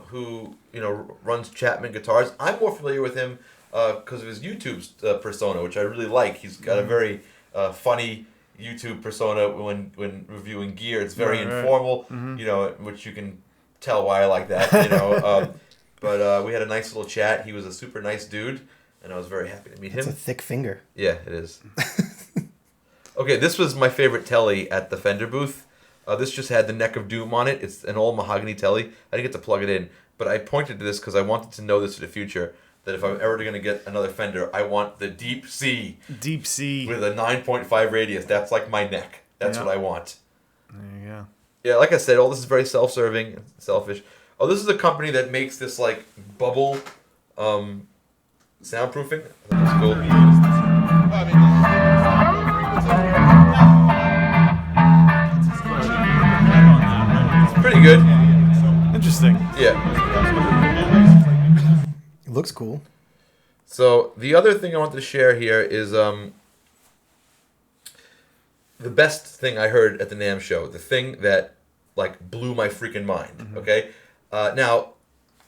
S1: who runs Chapman Guitars. I'm more familiar with him because of his YouTube persona, which I really like. He's got a very funny YouTube persona when reviewing gear. It's very informal, which you can tell why I like that. But we had a nice little chat. He was a super nice dude, and I was very happy to meet him.
S3: It's a thick finger.
S1: Yeah, it is. Okay, this was my favorite telly at the Fender booth. This just had the Neck of Doom on it. It's an old mahogany telly. I didn't get to plug it in, but I pointed to this because I wanted to know this for the future. That if I'm ever going to get another Fender, I want the Deep C.
S2: Deep C.
S1: With a 9.5 radius. That's like my neck. That's what I want.
S2: There you go.
S1: Yeah, like I said, all this is very self-serving, selfish. Oh, this is a company that makes this like bubble soundproofing. That's cool. It's pretty good.
S2: Interesting.
S1: Yeah.
S3: It looks cool.
S1: So the other thing I wanted to share here is the best thing I heard at the NAMM show. The thing that like blew my freaking mind. Okay. Now,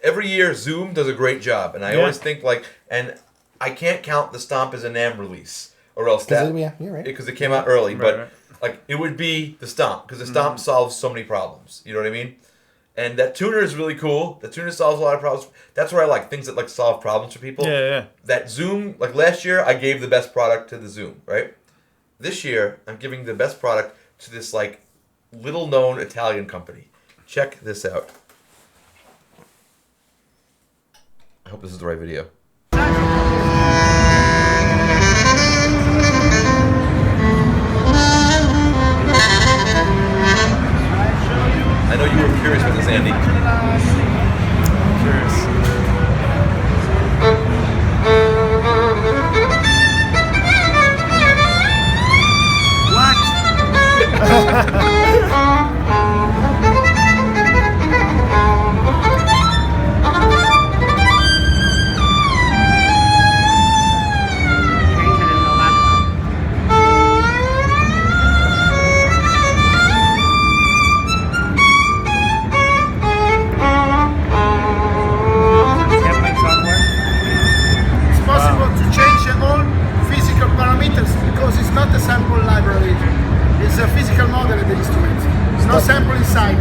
S1: every year Zoom does a great job, and I always think and I can't count the Stomp as a NAMM release, or else that
S3: you're right.
S1: Because it came out early, but like it would be the Stomp because the Stomp solves so many problems. You know what I mean? And that tuner is really cool. The tuner solves a lot of problems. That's what I like, things that like solve problems for people.
S2: Yeah.
S1: That Zoom, like last year, I gave the best product to the Zoom, right? This year, I'm giving the best product to this like little known Italian company. Check this out. I hope this is the right video. I know you were curious about this, Andy.
S2: Curious.
S4: Because it's not a sample library, it's a physical model of the instrument. There's no sample inside.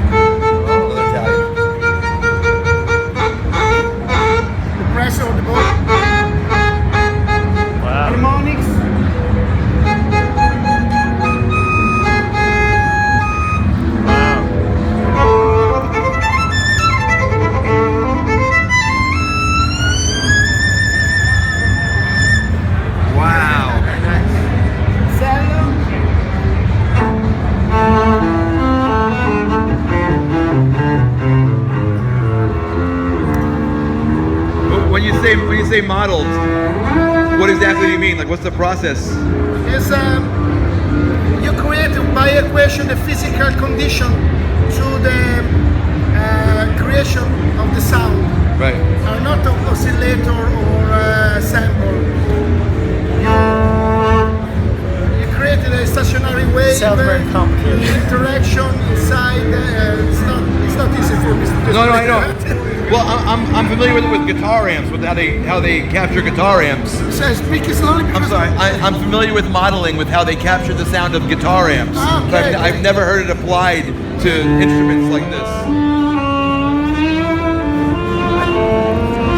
S4: The pressure of the board.
S2: Wow.
S4: Harmonics.
S1: When you say modeled, what exactly do you mean? Like, what's the process?
S4: Is you create by equation the physical condition to the creation of the sound.
S1: Right.
S4: Not an oscillator or sample. You created a stationary wave.
S2: Sounds very complicated.
S4: Interaction inside. It's not easy for me.
S1: No, I know. Well, I'm familiar with guitar amps, with how they capture guitar amps.
S4: So speak slowly.
S1: I'm sorry. I'm familiar with modeling, with how they capture the sound of guitar amps.
S4: Okay.
S1: But I've never heard it applied to instruments like this.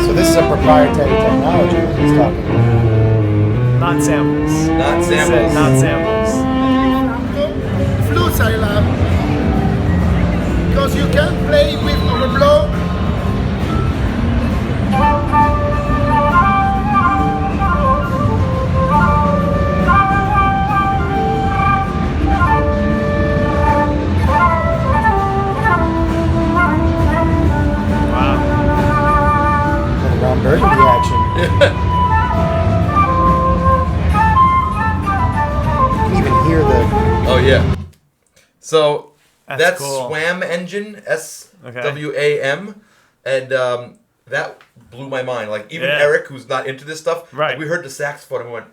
S3: So this is a proprietary technology that he's talking about.
S2: Not samples.
S1: Not samples.
S2: Said not samples.
S4: Flutes I love because you can play with overblow.
S3: burgundy action. You can even hear the...
S1: Oh, yeah. So, that's
S2: cool.
S1: SWAM engine, SWAM, and that blew my mind. Like, even Eric, who's not into this stuff,
S2: Right.
S1: like, we heard the saxophone and we went,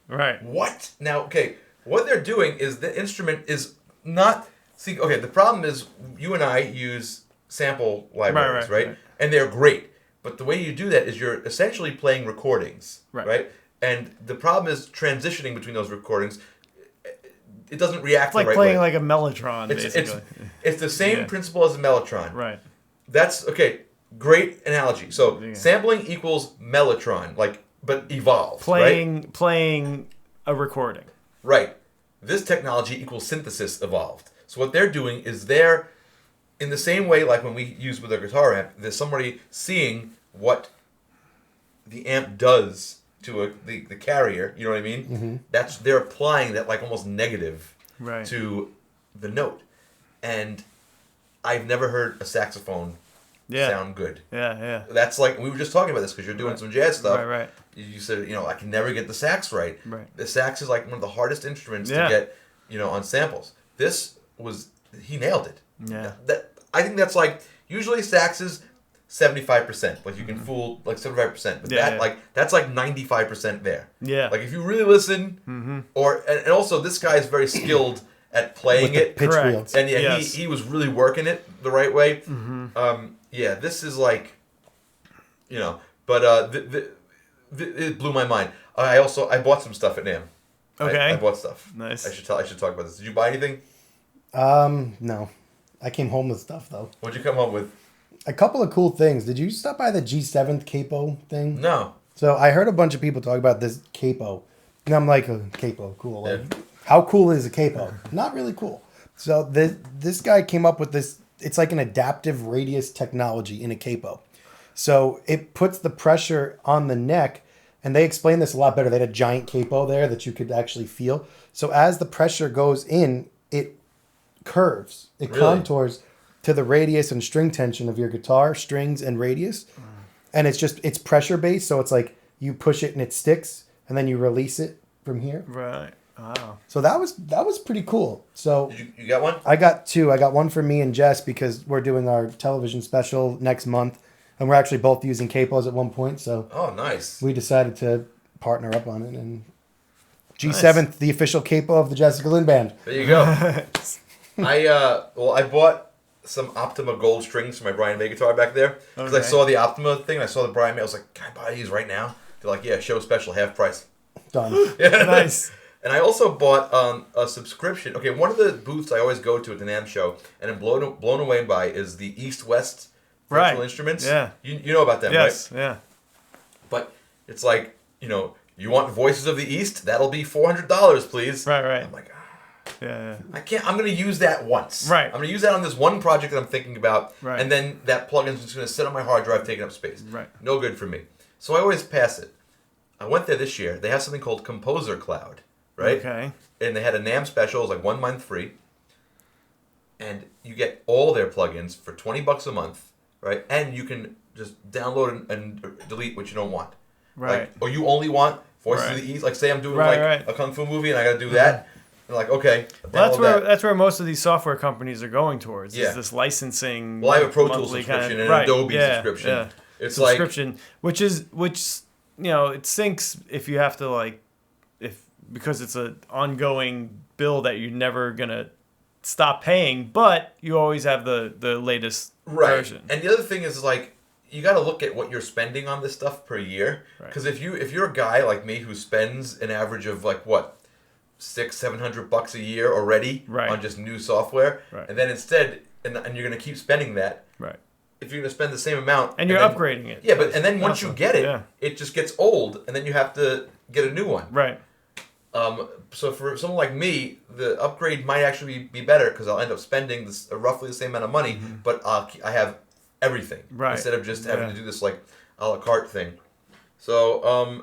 S2: Right.
S1: what? Now, okay, what they're doing is the instrument is not... See, okay, the problem is you and I use sample libraries, right? And they're great. But the way you do that is you're essentially playing recordings, right? And the problem is transitioning between those recordings. It doesn't react the right way.
S2: It's like playing like a mellotron, basically.
S1: It's the same principle as a mellotron.
S2: Right.
S1: That's, okay, great analogy. So sampling equals mellotron, like, but evolved, right?
S2: Playing a recording.
S1: Right. This technology equals synthesis evolved. So what they're doing is they're, in the same way like when we use with a guitar amp, there's somebody seeing what the amp does to the carrier, you know what I mean?
S3: Mm-hmm.
S1: They're applying that like almost negative
S2: Right.
S1: to the note. And I've never heard a saxophone sound good.
S2: Yeah.
S1: That's like, we were just talking about this because you're doing some jazz stuff.
S2: Right.
S1: You said, I can never get the sax right.
S2: Right.
S1: The sax is like one of the hardest instruments to get, on samples. He nailed it.
S2: Yeah.
S1: I think that's like, usually sax is 75%. Like you can fool like 75%. But that's like 95% there.
S2: Yeah.
S1: Like if you really listen, and also this guy is very skilled at playing
S3: With the
S1: it.
S3: pitch
S2: Correct.
S3: wheels.
S1: And he was really working it the right way. This is like, but it blew my mind. I bought some stuff at NAMM.
S2: Okay.
S1: I bought stuff.
S2: Nice.
S1: I should talk about this. Did you buy anything?
S3: No. I came home with stuff, though.
S1: What'd you come up with?
S3: A couple of cool things. Did you stop by the G7 capo thing?
S1: No.
S3: So I heard a bunch of people talk about this capo. And I'm like, capo, cool. Like, how cool is a capo? Not really cool. So this guy came up with this. It's like an adaptive radius technology in a capo. So it puts the pressure on the neck. And they explained this a lot better. They had a giant capo there that you could actually feel. So as the pressure goes in, it curves. It contours to the radius and string tension of your guitar, strings and radius. And it's pressure based. So it's like you push it and it sticks and then you release it from here.
S2: Right. Wow.
S3: So that was pretty cool. So
S1: you got one?
S3: I got two. I got one for me and Jess because we're doing our television special next month. And we're actually both using capos at one point. So
S1: nice.
S3: We decided to partner up on it. And G7th, the official capo of the Jessica Lynn Band.
S1: There you go. I bought some Optima gold strings for my Brian May guitar back there because I saw the Optima thing and I saw the Brian May. I was like, can I buy these right now? They're like, yeah, show special, half price.
S3: Done.
S2: Nice.
S1: And I also bought a subscription. Okay, one of the booths I always go to at the NAMM show and I'm blown away by is the East-West virtual instruments.
S2: Yeah.
S1: You know about them,
S2: yes.
S1: right?
S2: Yeah.
S1: But it's like, you want Voices of the East? That'll be $400, please.
S2: Right.
S1: I'm like,
S2: Yeah.
S1: I can't. I'm going to use that once.
S2: Right.
S1: I'm going to use that on this one project that I'm thinking about.
S2: Right.
S1: And then that plugin is just going to sit on my hard drive, taking up space.
S2: Right.
S1: No good for me. So I always pass it. I went there this year. They have something called Composer Cloud, right?
S2: Okay.
S1: And they had a NAMM special. It was like 1 month free. And you get all their plugins for $20 a month, right? And you can just download and delete what you don't want.
S2: Right.
S1: Like, or you only want Voices of the East. Like, say I'm doing a Kung Fu movie and I got to do that. And like, okay.
S2: Well, that's where most of these software companies are going towards. Is this licensing.
S1: Well, I have a Pro Tools subscription and an Adobe subscription.
S2: Yeah.
S1: It's
S2: subscription, which it sinks if you have to because it's an ongoing bill that you're never gonna stop paying, but you always have the latest version.
S1: And the other thing is you got to look at what you're spending on this stuff per year. Because if you're a guy like me who spends an average of $600-700 a year already on just new software, and then instead, and you're going to keep spending that.
S2: Right.
S1: If you're going to spend the same amount,
S2: and you're upgrading it.
S1: Yeah, but then once you get it, it just gets old, and then you have to get a new one.
S2: Right.
S1: So for someone like me, the upgrade might actually be better because I'll end up spending roughly the same amount of money, but I have everything instead of just having to do this a la carte thing. So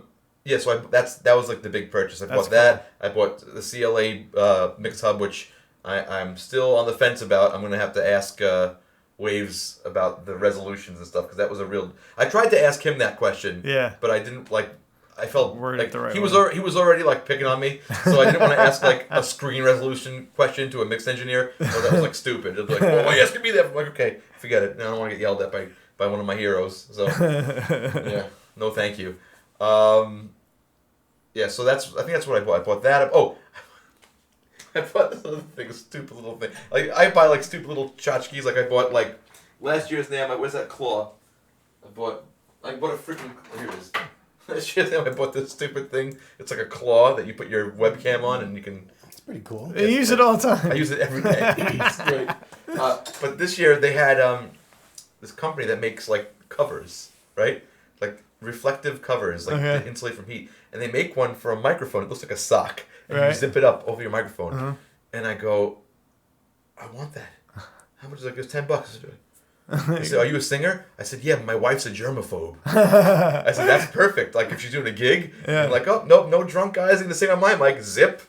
S1: so that was the big purchase. I bought that. I bought the CLA mix hub, which I'm still on the fence about. I'm gonna have to ask waves about the resolutions and stuff because that was a real. I tried to ask him that question.
S2: Yeah.
S1: But I didn't like. I felt
S2: Word
S1: like
S2: it the right
S1: he was
S2: way.
S1: he was already like picking on me, so I didn't want to ask like a screen resolution question to a mixed engineer. So that was like stupid. It'd be like, "Oh, why are you asking me that?" I'm like, okay, forget it. I don't want to get yelled at by one of my heroes. So yeah, no, thank you. Yeah, so I think that's what I bought. I bought that. Oh, I bought this other thing, a stupid little thing. Like I buy like stupid little tchotchkes. Like I bought like last year's NAMM. Where's that claw? I bought a freaking. Here it is. Last year's NAMM. I bought this stupid thing. It's like a claw that you put your webcam on, and you can.
S3: It's pretty cool.
S2: You use it all the time.
S1: I use it every day. It's great. But this year they had this company that makes like covers, right? Like reflective covers, like to insulate from heat. And they make one for a microphone. It looks like a sock. And you zip it up over your microphone. And I go, I want that. How much is it? It was $10. He said, are you a singer? I said, yeah, my wife's a germaphobe. I said, that's perfect. Like if she's doing a gig, I'm like, oh, nope, no drunk guys going to sing on my mic. Zip.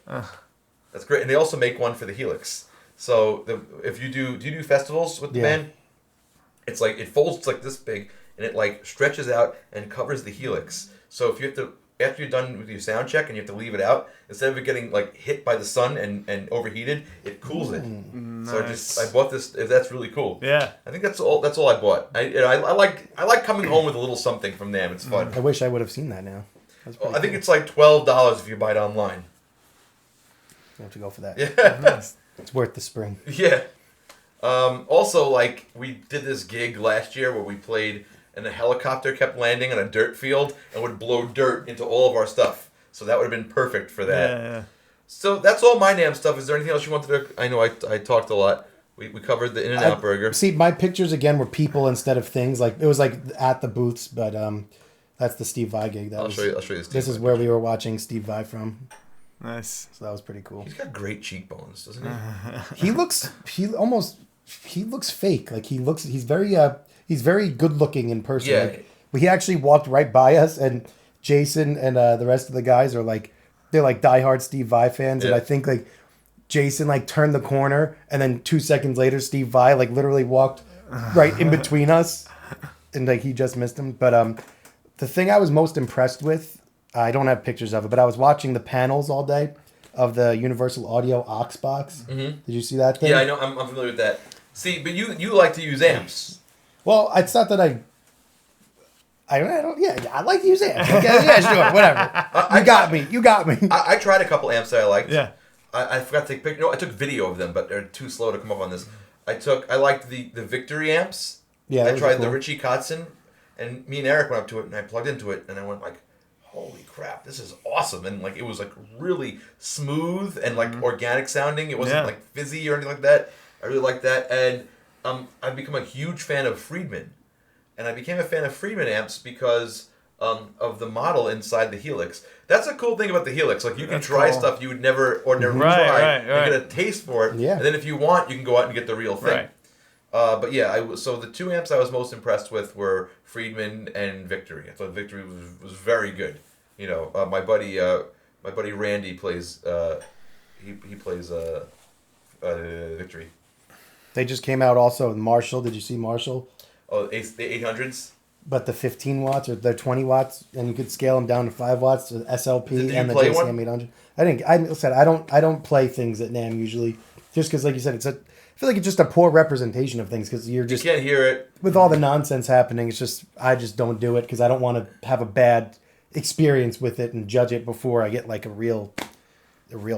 S1: That's great. And they also make one for the Helix. So if you do you do festivals with the band? It's like it folds like this big and it like stretches out and covers the Helix. So if you have to after you're done with your sound check and you have to leave it out, instead of it getting like hit by the sun and overheated, it cools it.
S2: Nice.
S1: So I bought this. That's really cool.
S2: Yeah.
S1: I think that's all I bought. I like coming home with a little something from them. It's fun.
S3: I wish I would have seen that now. That's pretty
S1: I think
S3: cool.
S1: it's like $12 if you buy it online.
S3: You have to go for that.
S1: Yeah.
S3: It's worth the spring.
S1: Yeah. Also, like, we did this gig last year where we played and a helicopter kept landing on a dirt field and would blow dirt into all of our stuff. So that would have been perfect for that.
S2: Yeah.
S1: So that's all my NAMM stuff. Is there anything else you wanted to... I know I talked a lot. We covered the In-N-Out burger.
S3: See, my pictures again were people instead of things. Like it was like at the booths, but that's the Steve Vai gig.
S1: I'll show you
S3: This is where we were watching Steve Vai from.
S2: Nice.
S3: So that was pretty cool.
S1: He's got great cheekbones, doesn't he?
S3: He looks fake. Like he's very good looking in person.
S1: Yeah.
S3: Like, he actually walked right by us, and Jason and the rest of the guys are like, they're like diehard Steve Vai fans, and I think like Jason like turned the corner, and then 2 seconds later, Steve Vai like literally walked right in between us, and like he just missed him. But the thing I was most impressed with, I don't have pictures of it, but I was watching the panels all day of the Universal Audio aux box. Mm-hmm. Did you see that thing?
S1: Yeah, I know. I'm familiar with that. See, but you like to use amps.
S3: Well, it's not that I don't. Yeah, I like to use amps. Okay, yeah, sure, whatever. You got me.
S1: I tried a couple amps that I liked.
S2: Yeah.
S1: I forgot to take pictures. No, I took video of them, but they're too slow to come up on this. I liked the Victory amps.
S3: Yeah,
S1: I
S3: those
S1: tried
S3: are
S1: the
S3: cool.
S1: Richie Kotzen, and me and Eric went up to it, and I plugged into it, and I went like, holy crap, this is awesome. And like it was like really smooth and like organic sounding. It wasn't like fizzy or anything like that. I really liked that. And I've become a huge fan of Friedman. And I became a fan of Friedman amps because of the model inside the Helix. That's a cool thing about the Helix. Like you can try stuff you would never ordinarily try and get a taste for it.
S3: Yeah.
S1: And then if you want, you can go out and get the real thing.
S2: Right.
S1: But yeah, so the two amps I was most impressed with were Friedman and Victory. I thought Victory was very good. You know, my buddy Randy plays. He plays Victory.
S3: They just came out also with Marshall. Did you see Marshall?
S1: Oh, the 800s.
S3: But the 15 watts or the 20 watts, and you could scale them down to 5 watts. The SLP
S1: Did you
S3: and the
S1: play
S3: JCM
S1: one?
S3: 800. I don't play things at NAMM usually, just because, like you said, I feel like it's just a poor representation of things because you're
S1: You
S3: just
S1: can't hear it.
S3: with all the nonsense happening. I just don't do it because I don't want to have a bad experience with it and judge it before I get like a real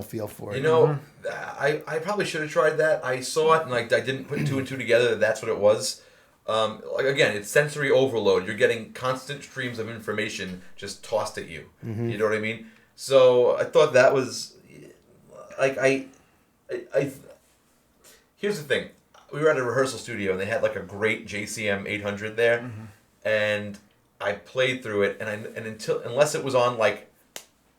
S3: feel for it.
S1: You know, I probably should have tried that. I saw it and like I didn't put two and two together that that's what it was. Like again, it's sensory overload. You're getting constant streams of information just tossed at you. You know what I mean? So I thought that was like I here's the thing. We were at a rehearsal studio and they had like a great JCM 800 there, and I played through it and unless it was on like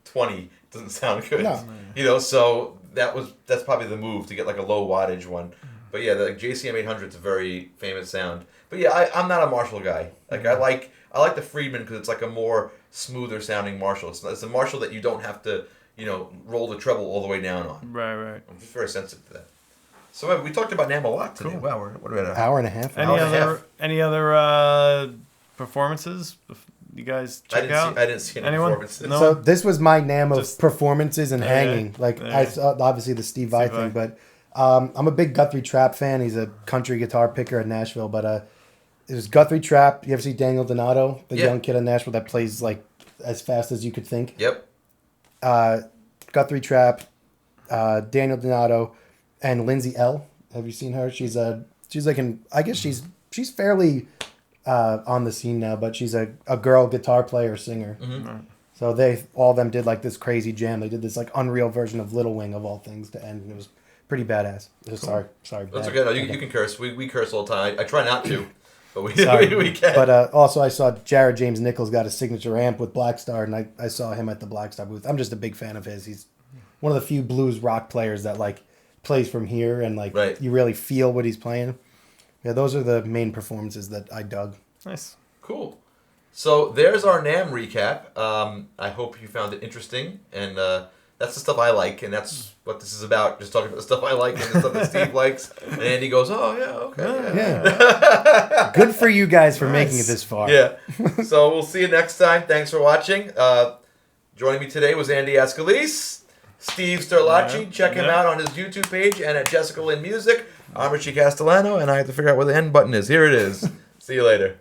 S1: 20, it doesn't sound good.
S3: No.
S1: You know, so that's probably the move to get like a low wattage one. But yeah, the JCM 800 is a very famous sound. But yeah, I'm not a Marshall guy. Like I like the Friedman because it's like a more smoother sounding Marshall. It's a Marshall that you don't have to roll the treble all the way down on.
S2: Right.
S1: I'm just very sensitive to that. So we talked about NAMM a lot today.
S2: Cool.
S1: Wow, what are we at?
S3: Hour and a half.
S2: Any other performances you guys check out?
S1: I didn't see any
S2: Anyone?
S1: performances.
S2: No?
S3: So this was my NAMM of
S2: Just-
S3: performances and hanging. Like I saw obviously the Steve Vai thing, but I'm a big Guthrie Trapp fan. He's a country guitar picker in Nashville, but it was Guthrie Trapp. You ever see Daniel Donato, the young kid in Nashville that plays like as fast as you could think?
S1: Yep.
S3: Guthrie Trapp, Daniel Donato, and Lindsay L. Have you seen her? She's like I guess she's fairly on the scene now, but she's a girl guitar player singer.
S1: Mm-hmm.
S3: So they all of them did like this crazy jam. They did this like Unreal version of Little Wing of all things to end, and it was pretty badass. Sorry.
S1: That's okay. No, you can curse. We curse all the time. I try not to, but we can.
S3: But also I saw Jared James Nichols got a signature amp with Black Star, and I saw him at the Black Star booth. I'm just a big fan of his. He's one of the few blues rock players that like plays from here and like you really feel what he's playing. Yeah, those are the main performances that I dug.
S2: Nice.
S1: Cool. So there's our NAMM recap. I hope you found it interesting, and that's the stuff I like, and that's what this is about. Just talking about the stuff I like and the stuff that Steve likes. And Andy goes, "Oh yeah, okay,
S3: Yeah. Good for you guys for making it this far.
S1: yeah." So we'll see you next time. Thanks for watching. Joining me today was Andy Ascalise, Steve Sterlacci. Check him out on his YouTube page and at Jessica Lynn Music. I'm Richie Castellano, and I have to figure out where the end button is. Here it is. See you later.